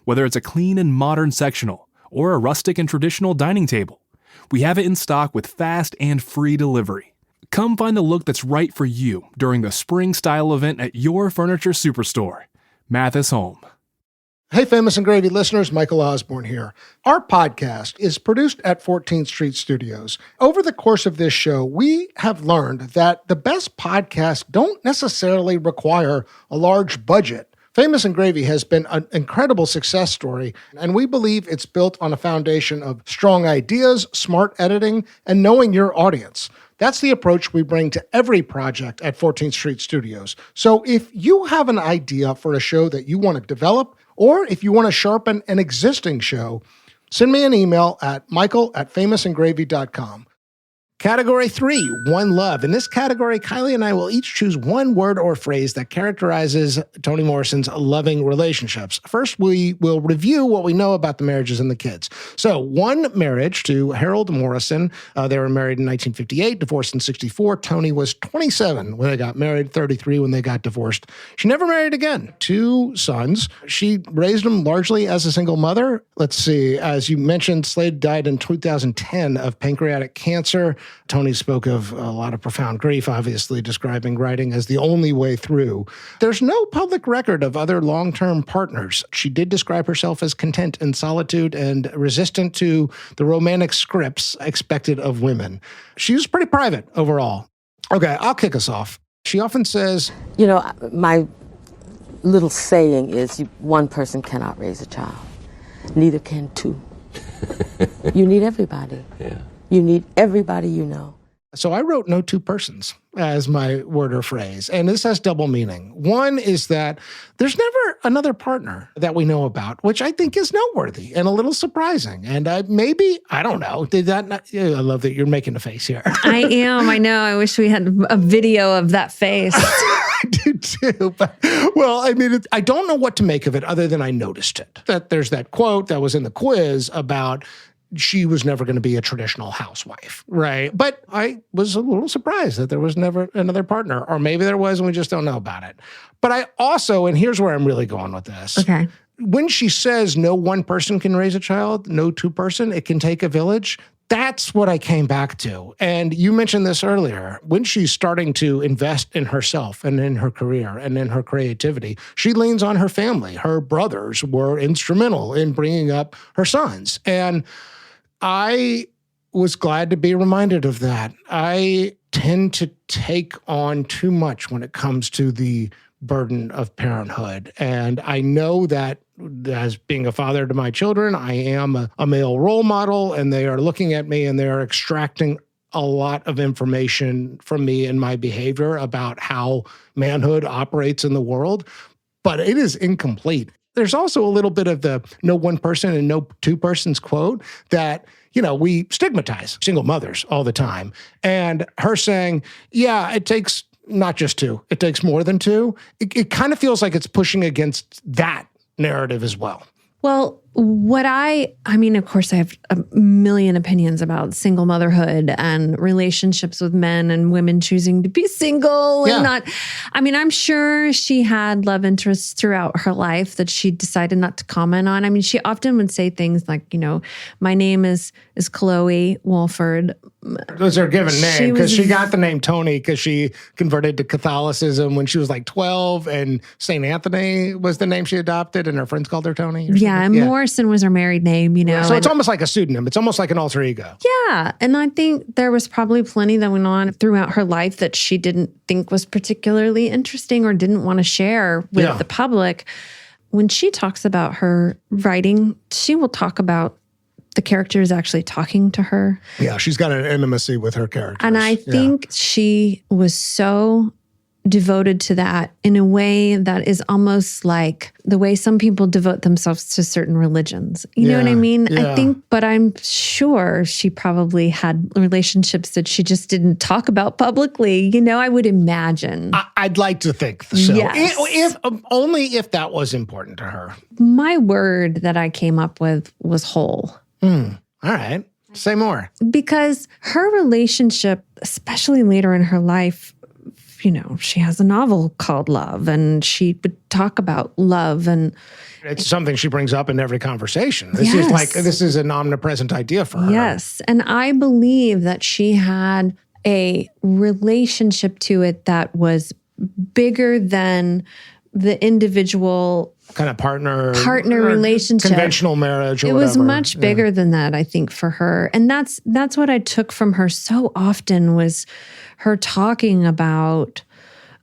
Whether it's a clean and modern sectional or a rustic and traditional dining table, we have it in stock with fast and free delivery. Come find the look that's right for you during the spring style event at your furniture superstore, Mathis Home. Hey, Famous and Gravy listeners, Michael Osborne here. Our podcast is produced at 14th Street Studios. Over the course of this show, we have learned that the best podcasts don't necessarily require a large budget. Famous and Gravy has been an incredible success story, and we believe it's built on a foundation of strong ideas, smart editing, and knowing your audience. That's the approach we bring to every project at 14th Street Studios. So if you have an idea for a show that you want to develop, or if you want to sharpen an existing show, send me an email at michael@famousandgravy.com. Category 3, One Love. In this category, Kylie and I will each choose one word or phrase that characterizes Toni Morrison's loving relationships. First, we will review what we know about the marriages and the kids. So, one marriage to Harold Morrison. They were married in 1958, divorced in 64. Toni was 27 when they got married, 33 when they got divorced. She never married again. 2 sons. She raised them largely as a single mother. Let's see. As you mentioned, Slade died in 2010 of pancreatic cancer. Toni spoke of a lot of profound grief, obviously describing writing as the only way through. There's no public record of other long-term partners. She did describe herself as content in solitude and resistant to the romantic scripts expected of women. She was pretty private overall. Okay, I'll kick us off. She often says, You know, my little saying is one person cannot raise a child. Neither can 2. You need everybody. Yeah. You need everybody you know. So I wrote no 2 persons as my word or phrase, and this has double meaning. One is that there's never another partner that we know about, which I think is noteworthy and a little surprising. And I don't know, did that not, I love that you're making a face here. I am, I know. I wish we had a video of that face. I do too, but well, I mean, I don't know what to make of it other than I noticed it. That there's that quote that was in the quiz about she was never going to be a traditional housewife, right? But I was a little surprised that there was never another partner, or maybe there was and we just don't know about it. But I also, and here's where I'm really going with this. Okay. When she says no one person can raise a child, no 2 person, it can take a village. That's what I came back to. And you mentioned this earlier. When she's starting to invest in herself and in her career and in her creativity, she leans on her family. Her brothers were instrumental in bringing up her sons. And I was glad to be reminded of that. I tend to take on too much when it comes to the burden of parenthood. And I know that as being a father to my children, I am a male role model, and they are looking at me and they are extracting a lot of information from me and my behavior about how manhood operates in the world, but it is incomplete. There's also a little bit of the no one person and no 2 persons quote that, we stigmatize single mothers all the time. And her saying, yeah, it takes not just 2, it takes more than 2. It kind of feels like it's pushing against that narrative as well. Well, I mean, of course, I have a million opinions about single motherhood and relationships with men and women choosing to be single and not. I mean, I'm sure she had love interests throughout her life that she decided not to comment on. I mean, she often would say things like, my name is Chloe Wolford. It was her given name because she got the name Toni because she converted to Catholicism when she was like 12, and St. Anthony was the name she adopted, and her friends called her Toni. Yeah, and Morrison was her married name, you know. So it's almost like a pseudonym. It's almost like an alter ego. Yeah, and I think there was probably plenty that went on throughout her life that she didn't think was particularly interesting or didn't want to share with the public. When she talks about her writing, she will talk about the characters actually talking to her. Yeah, she's got an intimacy with her characters. And I think she was so devoted to that in a way that is almost like the way some people devote themselves to certain religions. You know what I mean? Yeah. I think, but I'm sure she probably had relationships that she just didn't talk about publicly. You know, I would imagine. I'd like to think so. Yes. If only if that was important to her. My word that I came up with was whole. All right. Say more. Because her relationship, especially later in her life, you know, she has a novel called Love, and she would talk about love, and it's something she brings up in every conversation. This is an omnipresent idea for her. Yes. And I believe that she had a relationship to it that was bigger than the individual kind of partner relationship, conventional marriage or it whatever. was much bigger than that, I think, for her. And that's what I took from her so often was her talking about,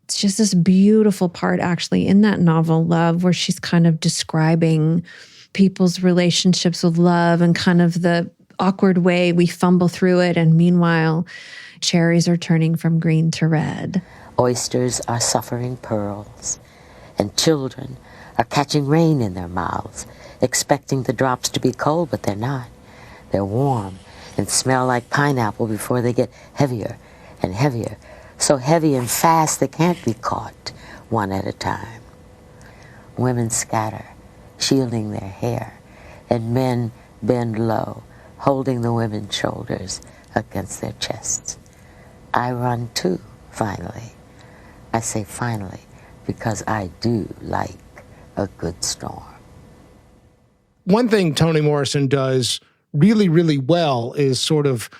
it's just this beautiful part actually in that novel Love, where she's kind of describing people's relationships with love and kind of the awkward way we fumble through it. And meanwhile, cherries are turning from green to red. Oysters are suffering pearls, and children are catching rain in their mouths, expecting the drops to be cold, but they're not. They're warm and smell like pineapple before they get heavier and heavier, so heavy and fast they can't be caught one at a time. Women scatter, shielding their hair, and men bend low, holding the women's shoulders against their chests. I run too, finally. I say finally because I do like a good storm. One thing Toni Morrison does really, really well is sort of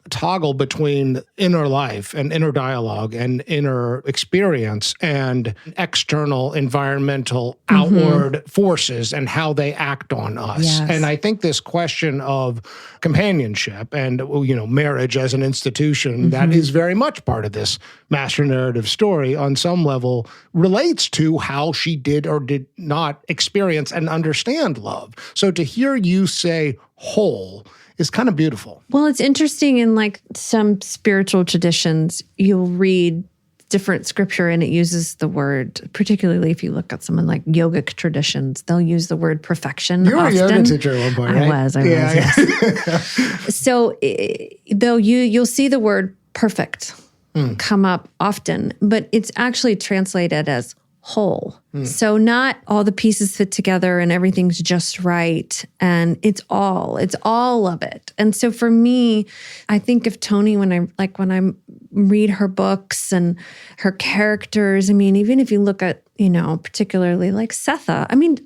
toggle between inner life and inner dialogue and inner experience and external environmental outward forces and how they act on us. Yes. And I think this question of companionship and, you know, marriage as an institution that is very much part of this master narrative story on some level relates to how she did or did not experience and understand love. So to hear you say whole is kind of beautiful. Well, it's interesting in like some spiritual traditions, you'll read different scripture and it uses the word, particularly if you look at someone like yogic traditions, they'll use the word perfection. You were often. a yoga teacher at one point, right? I was, yes. So though you'll see the word perfect come up often, but it's actually translated as whole. So not all the pieces fit together and everything's just right. And it's all of it. And so for me, I think of Toni when I read her books and her characters. I mean, even if you look at, you know, particularly like Setha, I mean,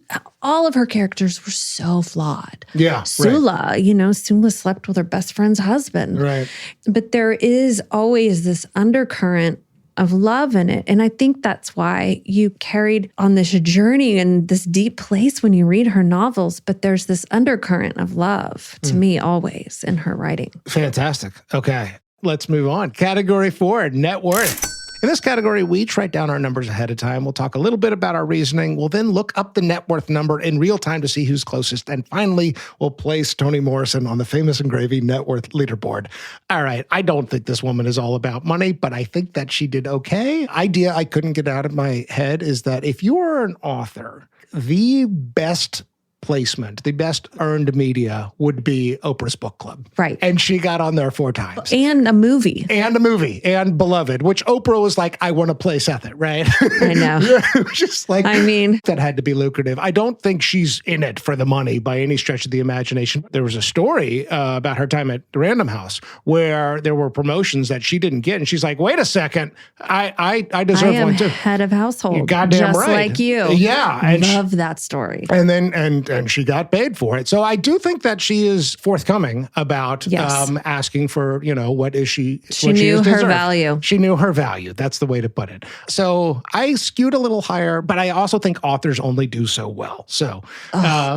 all of her characters were so flawed. Yeah. Sula, you know, Sula slept with her best friend's husband. Right. But there is always this undercurrent of love in it. And I think that's why you carried on this journey in this deep place when you read her novels, but there's this undercurrent of love to me always in her writing. Fantastic. Okay, let's move on. Category 4, net worth. In this category, we each write down our numbers ahead of time. We'll talk a little bit about our reasoning. We'll then look up the net worth number in real time to see who's closest. And finally, we'll place Toni Morrison on the Famous and Gravy net worth leaderboard. All right, I don't think this woman is all about money, but I think that she did okay. Idea I couldn't get out of my head is that if you are an author, the best placement, the best earned media would be Oprah's book club. Right. And she got on there 4 times. And a movie. And Beloved, which Oprah was like, I want to play Seth it, right? I know. Just like, I mean, that had to be lucrative. I don't think she's in it for the money by any stretch of the imagination. There was a story about her time at Random House where there were promotions that she didn't get. And she's like, wait a second, I deserve one too. Head of household. You're goddamn just right. like you. Yeah. I love that story. And then, and and she got paid for it. So I do think that she is forthcoming about asking for, what is she? She knew her value. She knew her value. That's the way to put it. So I skewed a little higher, but I also think authors only do so well. So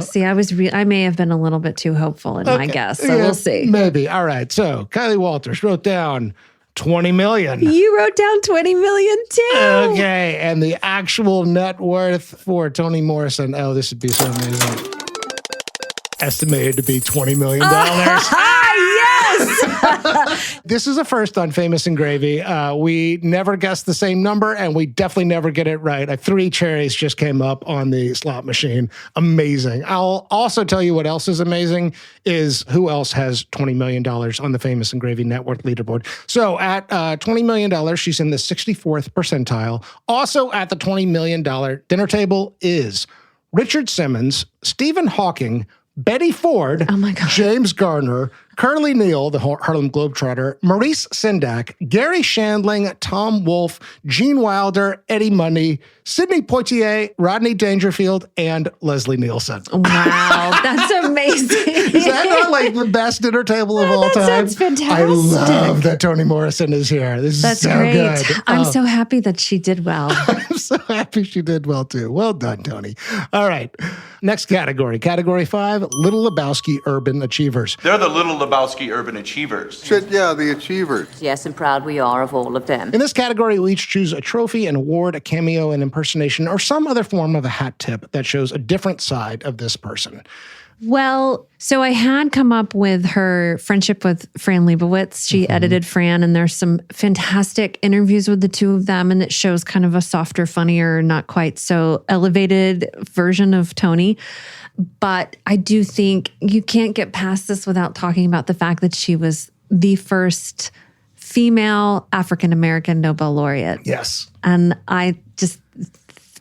see, I may have been a little bit too hopeful in my guess. So we'll see. Maybe. All right. So Kylie Walters wrote down 20 million. You wrote down 20 million too. Okay. And the actual net worth for Toni Morrison. Oh, this would be so amazing. Estimated to be $20 million. Yes! This is a first on Famous and Gravy. We never guessed the same number, and we definitely never get it right. 3 cherries just came up on the slot machine. Amazing. I'll also tell you what else is amazing is who else has $20 million on the Famous and Gravy net worth leaderboard. So at $20 million, she's in the 64th percentile. Also at the $20 million dinner table is Richard Simmons, Stephen Hawking, Betty Ford, James Garner, Curly Neal, the Harlem Globetrotter, Maurice Sendak, Gary Shandling, Tom Wolfe, Gene Wilder, Eddie Money, Sidney Poitier, Rodney Dangerfield, and Leslie Nielsen. Wow, that's amazing. Is that not like the best dinner table of all time? Sounds fantastic. I love that Toni Morrison is here. This is so great. Good. I'm so happy that she did well. I'm so happy she did well too. Well done, Toni. All right. Next category. Category 5, Little Lebowski Urban Achievers. They're the Little Lebowski Urban Achievers. Yeah, the Achievers. Yes, and proud we are of all of them. In this category, we each choose a trophy, an award, a cameo, an impersonation, or some other form of a hat tip that shows a different side of this person. Well, so I had come up with her friendship with Fran Lebowitz. She edited Fran, and there's some fantastic interviews with the two of them, and it shows kind of a softer, funnier, not quite so elevated version of Toni. But I do think you can't get past this without talking about the fact that she was the first female African-American Nobel laureate. Yes. And I just...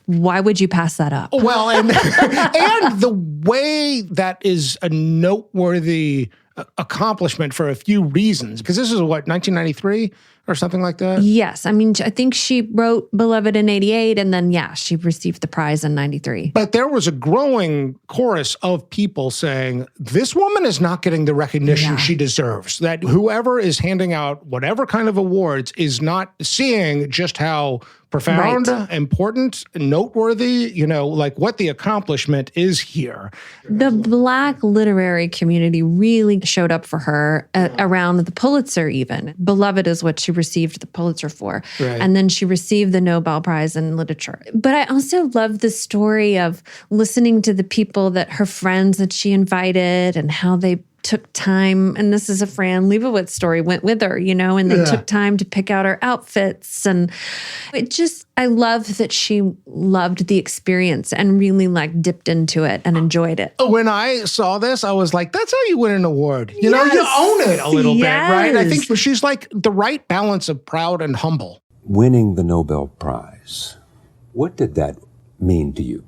why would you pass that up? Well, and the way that is a noteworthy accomplishment for a few reasons, because this is 1993 or something like that? Yes. I mean, I think she wrote Beloved in 88, and then, she received the prize in 93. But there was a growing chorus of people saying, this woman is not getting the recognition she deserves, that whoever is handing out whatever kind of awards is not seeing just how profound, important, noteworthy, like what the accomplishment is here. The Black literary community really showed up for her around the Pulitzer even. Beloved is what she received the Pulitzer for. Right. And then she received the Nobel Prize in Literature. But I also love the story of listening to the people that her friends that she invited and how they took time, and this is a Fran Lebowitz story, went with her, and they took time to pick out her outfits. And I love that she loved the experience and really dipped into it and enjoyed it. When I saw this, I was like, that's how you win an award. You know, you own it a little bit, right? I think she's like the right balance of proud and humble. Winning the Nobel Prize, what did that mean to you?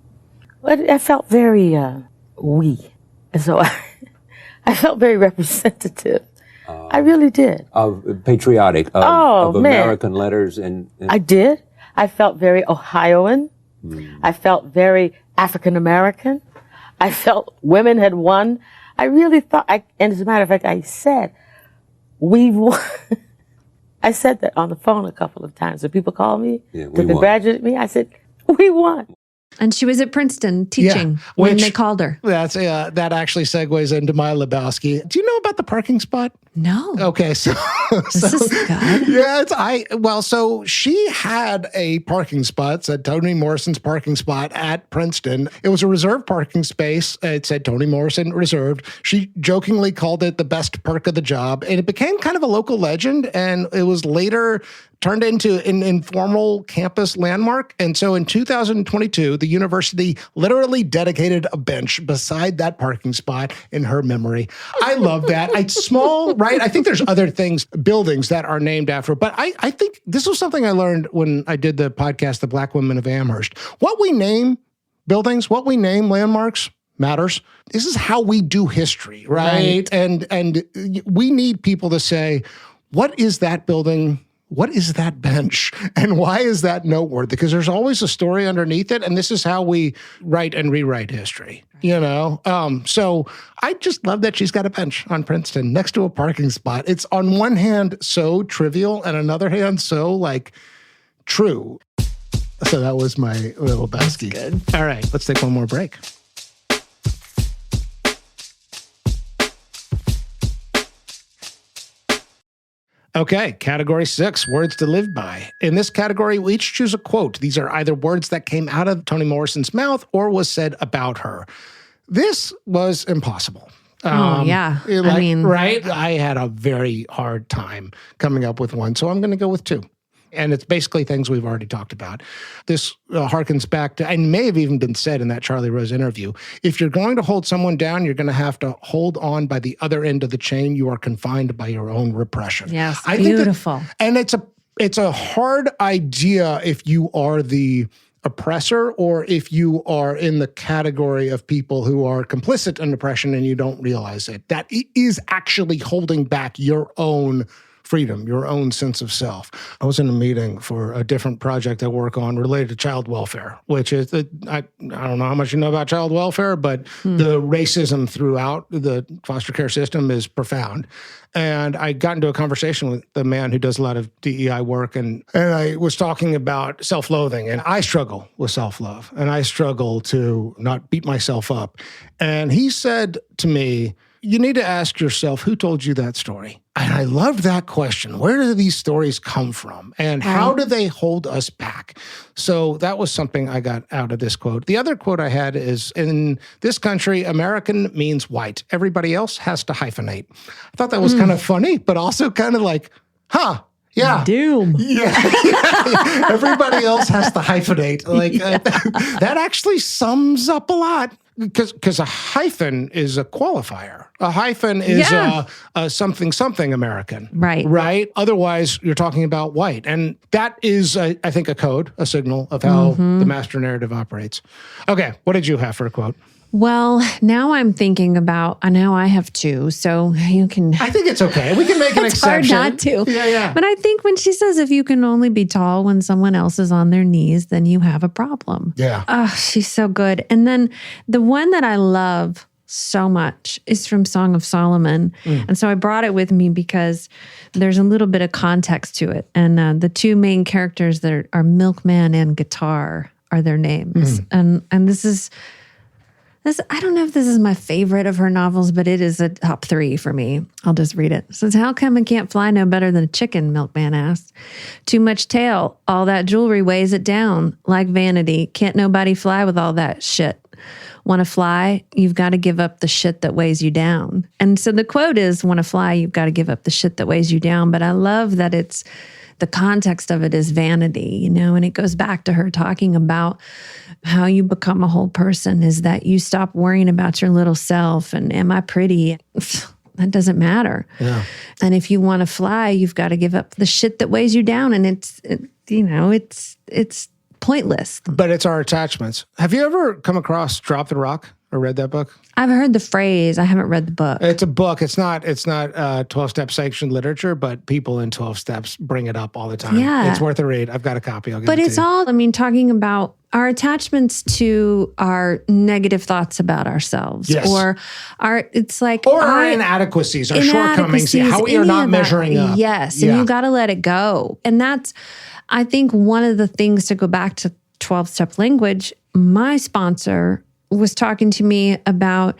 Well, I felt very wee. And so I felt very representative. I really did. Patriotic of American letters. I did. I felt very Ohioan. I felt very African American. I felt women had won. I really thought, and as a matter of fact, I said, we've won. I said that on the phone a couple of times. When people called me to congratulate me, I said, we won. And she was at Princeton teaching when they called her. That actually segues into my Lebowski. Do you know about the parking spot? No. Okay, so this is good. Yeah, so she had a parking spot, said Toni Morrison's parking spot at Princeton. It was a reserved parking space. It said Toni Morrison reserved. She jokingly called it the best perk of the job, and it became kind of a local legend, and it was later turned into an informal campus landmark. And so in 2022, the university literally dedicated a bench beside that parking spot in her memory. I love that. It's small, right? I think there's other buildings that are named after her. But I think this was something I learned when I did the podcast, The Black Women of Amherst. What we name buildings, what we name landmarks matters. This is how we do history, right? And we need people to say, what is that building what is that bench? And why is that noteworthy? Because there's always a story underneath it. And this is how we write and rewrite history, you know? So I just love that she's got a bench on Princeton next to a parking spot. It's on one hand so trivial and another hand so like true. So that was my little Lebowski. Good. All right, let's take one more break. Okay, category 6, words to live by. In this category, we each choose a quote. These are either words that came out of Toni Morrison's mouth or was said about her. This was impossible. Yeah. Right? I had a very hard time coming up with one, so I'm going to go with 2. And it's basically things we've already talked about. This harkens back to, and may have even been said in that Charlie Rose interview, if you're going to hold someone down, you're going to have to hold on by the other end of the chain. You are confined by your own repression. Yes, I beautiful. And it's a hard idea if you are the oppressor or if you are in the category of people who are complicit in oppression and you don't realize it. That is actually holding back your own freedom, your own sense of self. I was in a meeting for a different project I work on related to child welfare, which is, I don't know how much you know about child welfare, but the racism throughout the foster care system is profound. And I got into a conversation with the man who does a lot of DEI work, and I was talking about self-loathing, and I struggle with self-love, and I struggle to not beat myself up. And he said to me, you need to ask yourself, who told you that story? And I loved that question. Where do these stories come from? And how do they hold us back? So that was something I got out of this quote. The other quote I had is, in this country, American means white. Everybody else has to hyphenate. I thought that was kind of funny, but also kind of like, yeah. Doom. Yeah. Everybody else has to hyphenate. Like that actually sums up a lot. Because a hyphen is a qualifier. A hyphen is a something American. Right. Right? Otherwise, you're talking about white. And that is, I think, a code, a signal of how the master narrative operates. Okay, what did you have for a quote? Well, now I'm thinking about, I know I have 2, so you can... I think it's okay. We can make an exception. It's hard not to. Yeah. But I think when she says, if you can only be tall when someone else is on their knees, then you have a problem. Yeah. Oh, she's so good. And then the one that I love so much is from Song of Solomon. And so I brought it with me because there's a little bit of context to it. And the 2 main characters that are Milkman and Guitar are their names. And this is... I don't know if this is my favorite of her novels, but it is a top 3 for me. I'll just read it. It says, how come it can't fly no better than a chicken, Milkman asked. Too much tail. All that jewelry weighs it down. Like vanity. Can't nobody fly with all that shit. Want to fly? You've got to give up the shit that weighs you down. And so the quote is, want to fly? You've got to give up the shit that weighs you down. But I love that it's, the context of it is vanity, you know, and it goes back to her talking about how you become a whole person is that you stop worrying about your little self and am I pretty? That doesn't matter. Yeah. And if you want to fly, you've got to give up the shit that weighs you down. And it's pointless. But it's our attachments. Have you ever come across Drop the Rock or read that book? I've heard the phrase. I haven't read the book. It's a book. It's not 12-step sanctioned literature, but people in 12 steps bring it up all the time. Yeah. It's worth a read. I've got a copy. I'll give But it to it's you. all, talking about our attachments to our negative thoughts about ourselves. Yes. Or our inadequacies, our shortcomings, how we are not measuring up. Yes. And you got to let it go. And that's, I think, one of the things to go back to 12-step language. My sponsor was talking to me about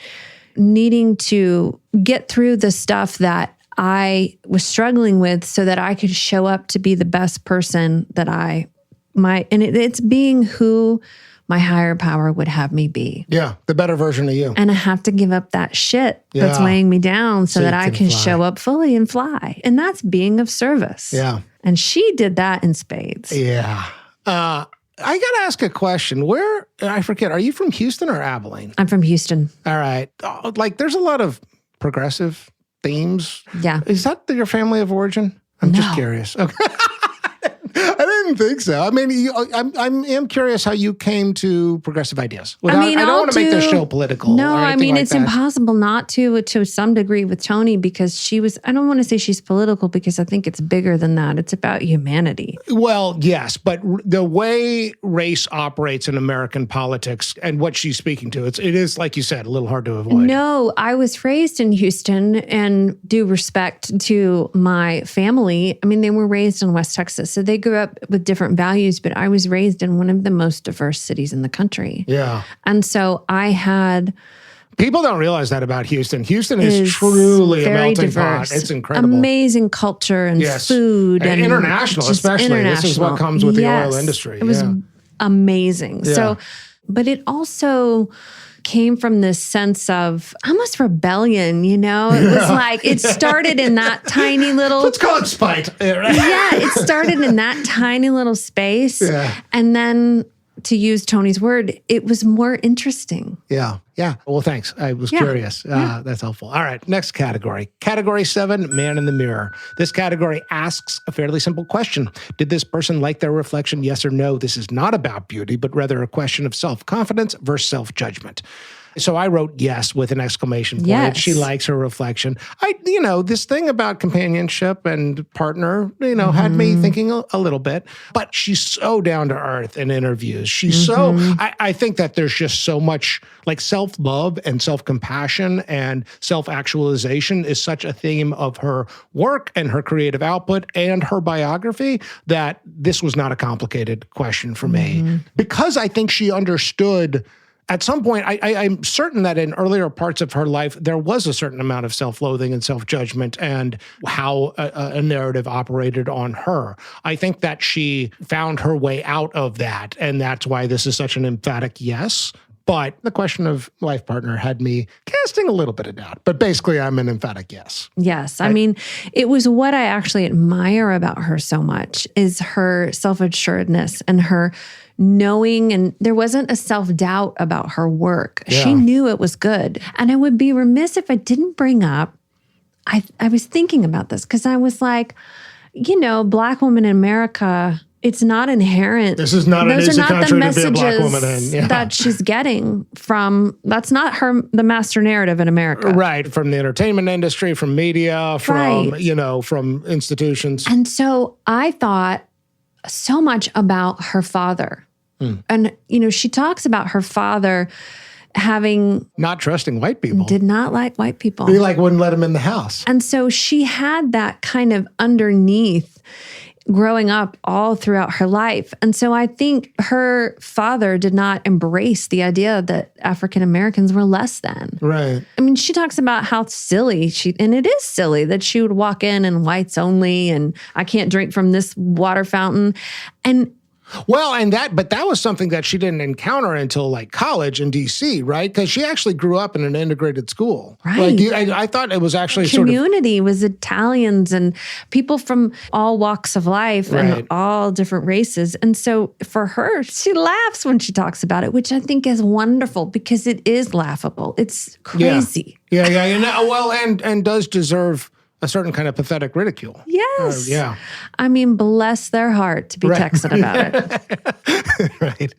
needing to get through the stuff that I was struggling with so that I could show up to be the best person that I might. And it's being who my higher power would have me be. Yeah, the better version of you. And I have to give up that shit that's weighing me down so that I can show up fully and fly. And that's being of service. Yeah. And she did that in spades. Yeah. I got to ask a question. I forget, are you from Houston or Abilene? I'm from Houston. All right. There's a lot of progressive themes. Yeah. Is that your family of origin? I'm just curious. Okay. I didn't didn't think so. I mean, I'm curious how you came to Progressive Ideas. I don't want to make this show political. No, or anything like it's that. impossible not to some degree with Toni, because I don't want to say she's political, because I think it's bigger than that. It's about humanity. Well, yes, but the way race operates in American politics and what she's speaking to, it is, like you said, a little hard to avoid. No, I was raised in Houston, and due respect to my family, I mean, they were raised in West Texas, so they grew up with different values, but I was raised in one of the most diverse cities in the country. Yeah. And so I had... People don't realize that about Houston. Houston is truly a melting diverse. pot. It's incredible. Amazing culture and food. And international, especially. This is what comes with the oil industry. It was amazing. Yeah. So, but it also came from this sense of almost rebellion, It was like, it started in that tiny little... Let's call it spite. Yeah, it started in that tiny little space. Yeah. And then, to use Toni's word, it was more interesting. Yeah. Yeah. Well, thanks. I was curious. That's helpful. All right. Next category. Category 7, man in the mirror. This category asks a fairly simple question. Did this person like their reflection? Yes or no? This is not about beauty, but rather a question of self-confidence versus self-judgment. So I wrote yes with an exclamation point. Yes. She likes her reflection. This thing about companionship and partner, had me thinking a little bit. But she's so down to earth in interviews. She's I think that there's just so much like self-love and self-compassion and self-actualization is such a theme of her work and her creative output and her biography that this was not a complicated question for me. Because I think she understood... At some point, I'm certain that in earlier parts of her life, there was a certain amount of self-loathing and self-judgment and how a narrative operated on her. I think that she found her way out of that, and that's why this is such an emphatic yes. But the question of life partner had me casting a little bit of doubt. But basically, I'm an emphatic yes. Yes. I mean, it was what I actually admire about her so much is her self-assuredness and her knowing, and there wasn't a self-doubt about her work. Yeah. She knew it was good. And I would be remiss if I didn't bring up, I was thinking about this because I was like, Black women in America, it's not inherent. This is not an easy country to be a Black woman in. Yeah. That she's getting from, that's not the master narrative in America. Right. From the entertainment industry, from media, from, from institutions. And so I thought so much about her father. And, she talks about her father having... Not trusting white people. Did not like white people. He wouldn't let him in the house. And so she had that kind of underneath growing up all throughout her life. And so I think her father did not embrace the idea that African Americans were less than. Right. I mean, she talks about how silly and it is silly that she would walk in whites only and I can't drink from this water fountain. But that was something that she didn't encounter until college in D.C., right? Because she actually grew up in an integrated school. Right. I thought it was actually community was Italians and people from all walks of life and all different races. And so for her, she laughs when she talks about it, which I think is wonderful because it is laughable. It's crazy. Yeah. And does deserve a certain kind of pathetic ridicule. Yes. Yeah. I mean, bless their heart to be texting about it. Right.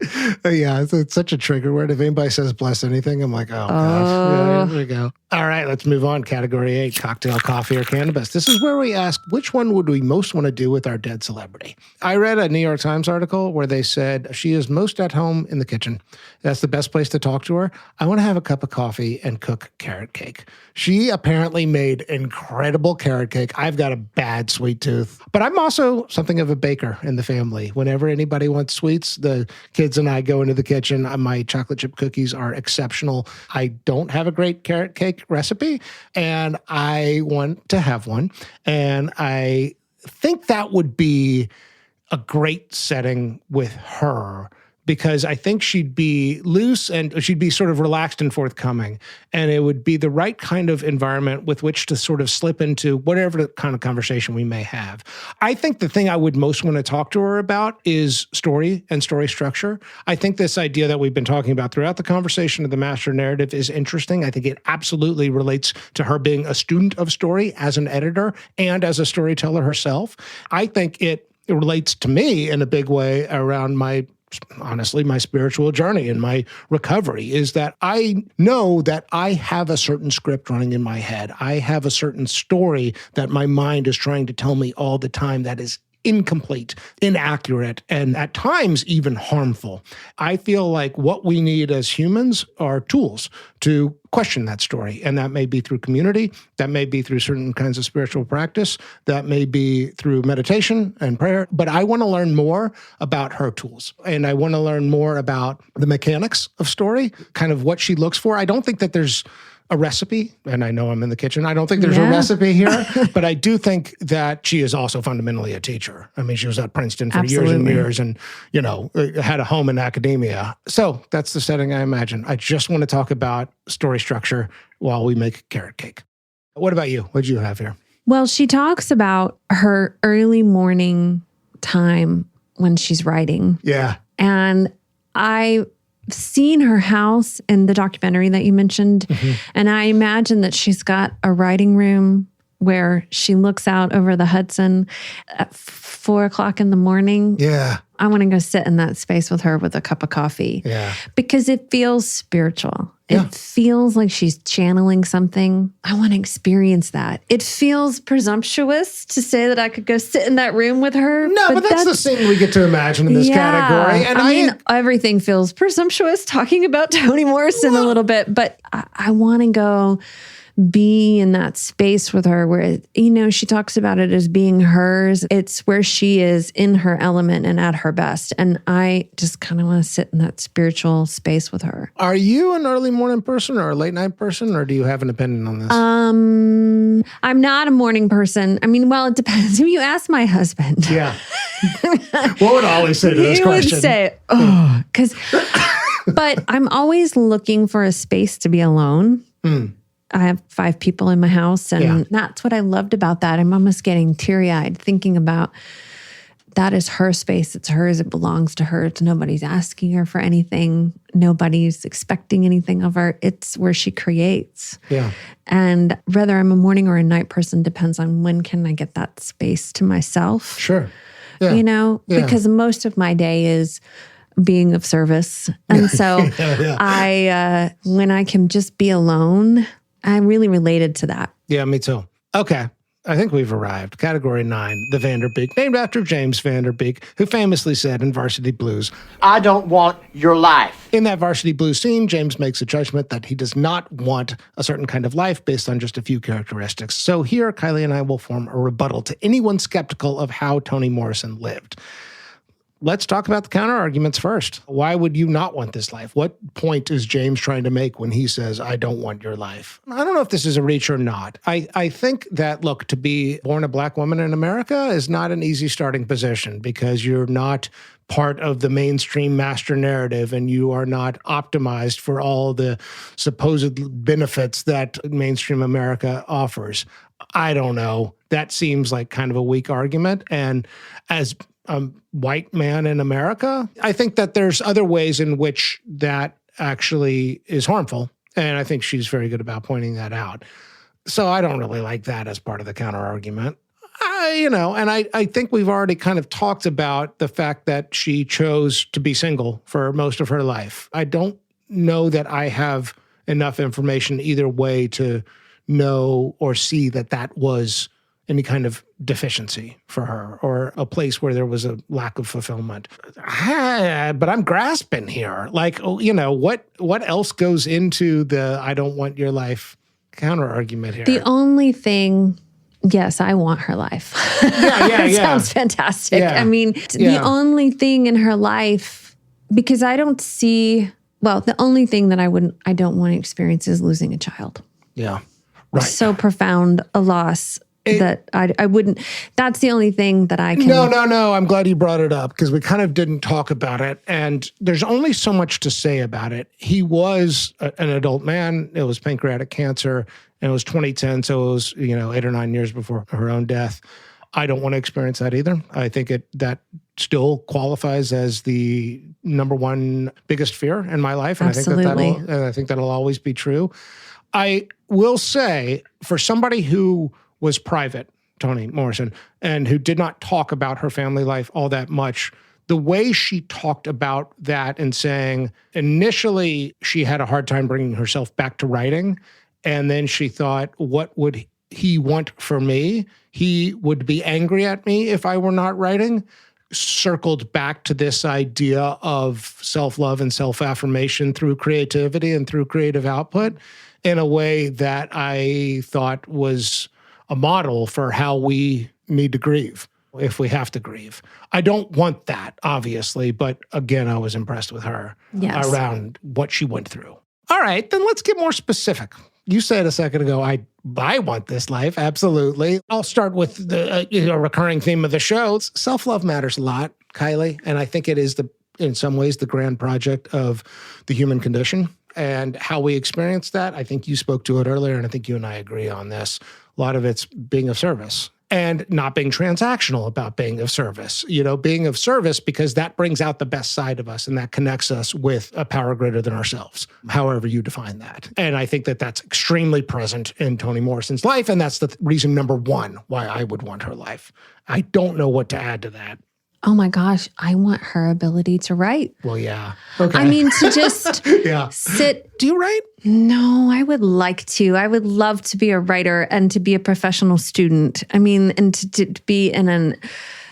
Yeah, it's such a trigger word. If anybody says bless anything, I'm like, oh, gosh. There we go. All right, let's move on. Category 8, cocktail, coffee, or cannabis. This is where we ask, which one would we most want to do with our dead celebrity? I read a New York Times article where they said she is most at home in the kitchen. That's the best place to talk to her. I want to have a cup of coffee and cook carrot cake. She apparently made incredible carrot cake. I've got a bad sweet tooth, but I'm also something of a baker in the family. Whenever anybody wants sweets, the kids and I go into the kitchen. My chocolate chip cookies are exceptional. I don't have a great carrot cake recipe, and I want to have one. And I think that would be a great setting with her, because I think she'd be loose and she'd be sort of relaxed and forthcoming. And it would be the right kind of environment with which to sort of slip into whatever kind of conversation we may have. I think the thing I would most want to talk to her about is story and story structure. I think this idea that we've been talking about throughout the conversation of the master narrative is interesting. I think it absolutely relates to her being a student of story as an editor and as a storyteller herself. I think it it relates to me in a big way around my spiritual journey and my recovery, is that I know that I have a certain script running in my head. I have a certain story that my mind is trying to tell me all the time that is incomplete, inaccurate, and at times even harmful. I feel like what we need as humans are tools to question that story. And that may be through community, that may be through certain kinds of spiritual practice, that may be through meditation and prayer. But I want to learn more about her tools. And I want to learn more about the mechanics of story, kind of what she looks for. I don't think that there's a recipe, and I know I'm in the kitchen. I don't think there's a recipe here, but I do think that she is also fundamentally a teacher. I mean, she was at Princeton for years and years and, had a home in academia. So that's the setting I imagine. I just want to talk about story structure while we make carrot cake. What about you? What did you have here? Well, she talks about her early morning time when she's writing. Yeah. And I've seen her house in the documentary that you mentioned. Mm-hmm. And I imagine that she's got a writing room where she looks out over the Hudson at 4:00 in the morning. Yeah. I want to go sit in that space with her with a cup of coffee. Yeah. Because it feels spiritual. Yeah. It feels like she's channeling something. I want to experience that. It feels presumptuous to say that I could go sit in that room with her. No, but that's the thing we get to imagine in this category. And I mean, everything feels presumptuous talking about Toni Morrison a little bit, but I want to go be in that space with her where, she talks about it as being hers. It's where she is in her element and at her best. And I just kind of want to sit in that spiritual space with her. Are you an early morning person or a late night person, or do you have an opinion on this? I'm not a morning person. I mean, well, it depends. If you ask my husband. Yeah. What would Ollie say to this question? He would say, but I'm always looking for a space to be alone. I have 5 people in my house, and that's what I loved about that. I'm almost getting teary-eyed thinking about that is her space. It's hers. It belongs to her. It's nobody's asking her for anything. Nobody's expecting anything of her. It's where she creates. Yeah. And whether I'm a morning or a night person depends on when can I get that space to myself. Sure. Yeah. Because most of my day is being of service. And so when I can just be alone, I really related to that. Yeah, me too. Okay. I think we've arrived. Category 9, the Vanderbeek, named after James Vanderbeek, who famously said in Varsity Blues, "I don't want your life." In that Varsity Blues scene, James makes a judgment that he does not want a certain kind of life based on just a few characteristics. So here, Kylie and I will form a rebuttal to anyone skeptical of how Toni Morrison lived. Let's talk about the counter-arguments first. Why would you not want this life? What point is James trying to make when he says, I don't want your life? I don't know if this is a reach or not. I think that, look, to be born a Black woman in America is not an easy starting position because you're not part of the mainstream master narrative and you are not optimized for all the supposed benefits that mainstream America offers. I don't know. That seems like kind of a weak argument. And as a white man in America, I think that there's other ways in which that actually is harmful. And I think she's very good about pointing that out. So I don't really like that as part of the counter argument. I think we've already kind of talked about the fact that she chose to be single for most of her life. I don't know that I have enough information either way to know or see that that was any kind of deficiency for her or a place where there was a lack of fulfillment. But I'm grasping here. Like, what else goes into the I don't want your life counter argument here? The only thing, yes, I want her life. Yeah. Sounds fantastic. Yeah. I mean, the only thing in her life, because I don't see, the only thing that I don't want to experience is losing a child. Yeah. Right. So profound a loss. That I wouldn't, that's the only thing that I can. No. I'm glad you brought it up because we kind of didn't talk about it. And there's only so much to say about it. He was an adult man. It was pancreatic cancer and it was 2010. So it was, 8 or 9 years before her own death. I don't want to experience that either. I think that still qualifies as the number one biggest fear in my life. And Absolutely. I think that'll always be true. I will say for somebody who was private Toni Morrison, and who did not talk about her family life all that much, the way she talked about that and saying initially she had a hard time bringing herself back to writing. And then she thought, what would he want for me? He would be angry at me if I were not writing. Circled back to this idea of self-love and self-affirmation through creativity and through creative output in a way that I thought was a model for how we need to grieve, if we have to grieve. I don't want that, obviously, but again, I was impressed with her around what she went through. All right, then let's get more specific. You said a second ago, I want this life, absolutely. I'll start with the recurring theme of the show. Self-love matters a lot, Kylie, and I think it is in some ways the grand project of the human condition and how we experience that. I think you spoke to it earlier, and I think you and I agree on this. A lot of it's being of service. And not being transactional about being of service, being of service because that brings out the best side of us and that connects us with a power greater than ourselves, however you define that. And I think that that's extremely present in Toni Morrison's life. And that's the reason number one why I would want her life. I don't know what to add to that. Oh my gosh, I want her ability to write. Well, yeah. Okay. I mean, to just sit. Do you write? No, I would like to. I would love to be a writer and to be a professional student. I mean, and to be in an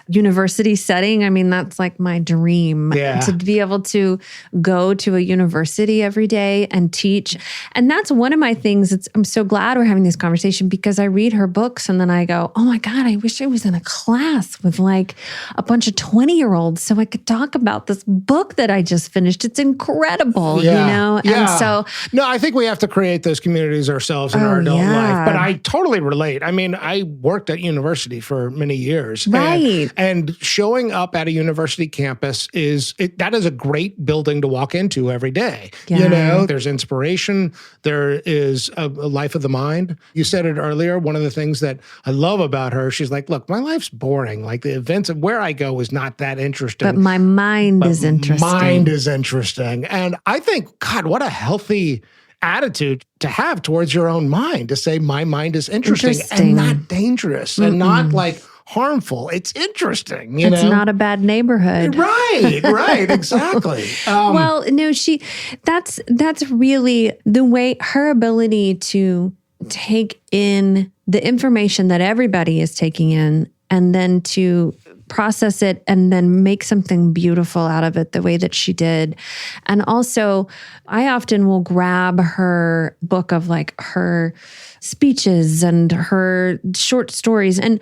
university setting. I mean, that's like my dream, to be able to go to a university every day and teach. And that's one of my things. I'm so glad we're having this conversation because I read her books and then I go, oh my God, I wish I was in a class with like a bunch of 20-year-olds so I could talk about this book that I just finished. It's incredible, And so... No, I think we have to create those communities ourselves in our adult life. But I totally relate. I mean, I worked at university for many years. Right. And showing up at a university campus that is a great building to walk into every day. Yeah. There's inspiration. There is a life of the mind. You said it earlier. One of the things that I love about her, she's like, look, my life's boring. Like the events of where I go is not that interesting. But my mind is interesting. Mind is interesting. And I think, God, what a healthy attitude to have towards your own mind, to say my mind is interesting. And not dangerous and not like harmful. It's interesting. It's not a bad neighborhood. Right, exactly. Well, no, that's really the way, her ability to take in the information that everybody is taking in and then to process it and then make something beautiful out of it the way that she did. And also, I often will grab her book of like her speeches and her short stories. And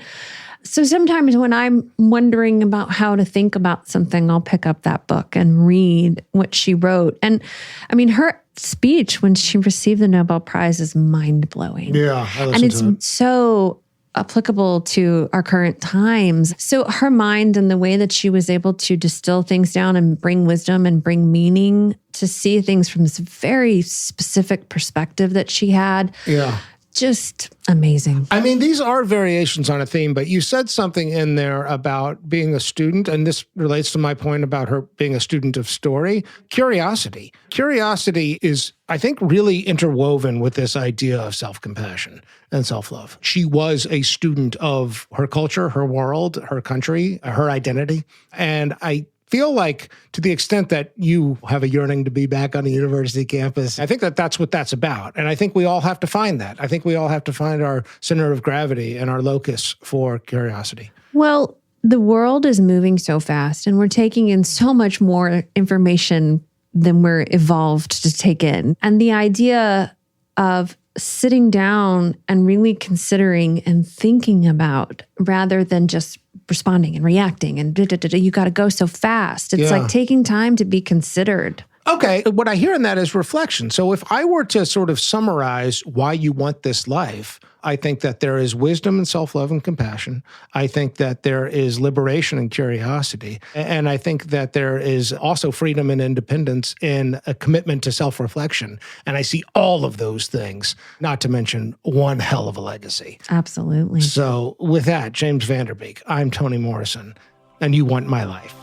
so sometimes when I'm wondering about how to think about something, I'll pick up that book and read what she wrote. And I mean, her speech when she received the Nobel Prize is mind-blowing. Yeah, I listened and it's to it. so applicable to our current times. So her mind and the way that she was able to distill things down and bring wisdom and bring meaning, to see things from this very specific perspective that she had. Yeah. Just amazing. I mean, these are variations on a theme, but you said something in there about being a student, and this relates to my point about her being a student of story. Curiosity. Curiosity is, I think, really interwoven with this idea of self-compassion and self-love. She was a student of her culture, her world, her country, her identity, and I feel like to the extent that you have a yearning to be back on a university campus, I think that that's what that's about. And I think we all have to find that. I think we all have to find our center of gravity and our locus for curiosity. Well, the world is moving so fast and we're taking in so much more information than we're evolved to take in. And the idea of sitting down and really considering and thinking about rather than just responding and reacting and you got to go so fast. It's like taking time to be considered. Okay, what I hear in that is reflection. So if I were to sort of summarize why you want this life, I think that there is wisdom and self-love and compassion. I think that there is liberation and curiosity. And I think that there is also freedom and independence in a commitment to self-reflection. And I see all of those things, not to mention one hell of a legacy. Absolutely. So with that, James Vanderbeek, I'm Toni Morrison, and you want my life.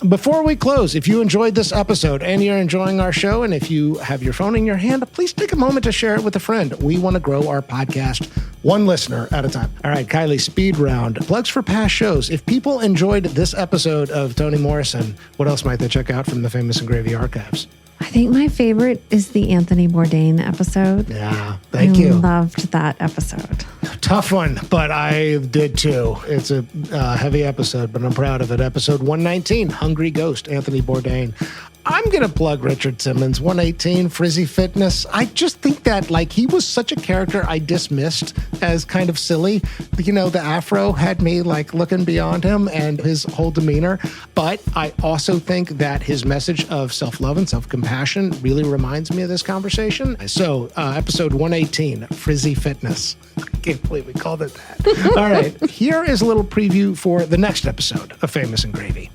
Before we close, if you enjoyed this episode and you're enjoying our show, and if you have your phone in your hand, please take a moment to share it with a friend. We want to grow our podcast one listener at a time. All right, Kylie, speed round. Plugs for past shows. If people enjoyed this episode of Toni Morrison, what else might they check out from the Famous and Gravy archives? I think my favorite is the Anthony Bourdain episode. Yeah, thank you. I loved that episode. Tough one, but I did too. It's a heavy episode, but I'm proud of it. Episode 119, Hungry Ghost, Anthony Bourdain. I'm going to plug Richard Simmons, 118, Frizzy Fitness. I just think that, like, he was such a character I dismissed as kind of silly. You know, the afro had me, like, looking beyond him and his whole demeanor. But I also think that his message of self-love and self-compassion really reminds me of this conversation. So, episode 118, Frizzy Fitness. I can't believe we called it that. All right, here is a little preview for the next episode of Famous and Gravy.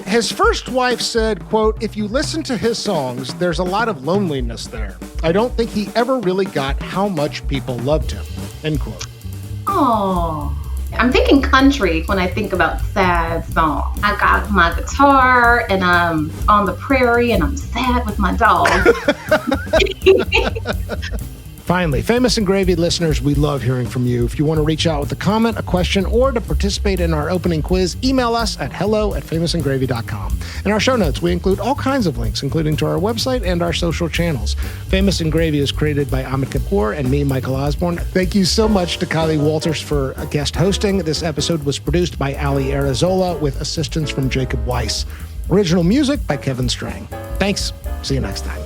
His first wife said, quote, "If you listen to his songs, there's a lot of loneliness there. I don't think he ever really got how much people loved him," end quote. Oh, I'm thinking country when I think about sad songs. I got my guitar and I'm on the prairie and I'm sad with my dog. Finally, Famous and Gravy listeners, we love hearing from you. If you want to reach out with a comment, a question, or to participate in our opening quiz, email us at hello@famousandgravy.com. In our show notes, we include all kinds of links, including to our website and our social channels. Famous and Gravy is created by Amit Kapoor and me, Michael Osborne. Thank you so much to Kylie Walters for guest hosting. This episode was produced by Ali Arazola with assistance from Jacob Weiss. Original music by Kevin Strang. Thanks. See you next time.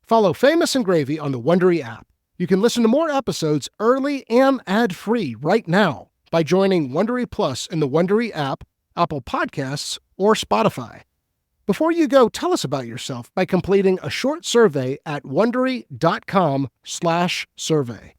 Follow Famous and Gravy on the Wondery app. You can listen to more episodes early and ad-free right now by joining Wondery Plus in the Wondery app, Apple Podcasts, or Spotify. Before you go, tell us about yourself by completing a short survey at Wondery.com/survey.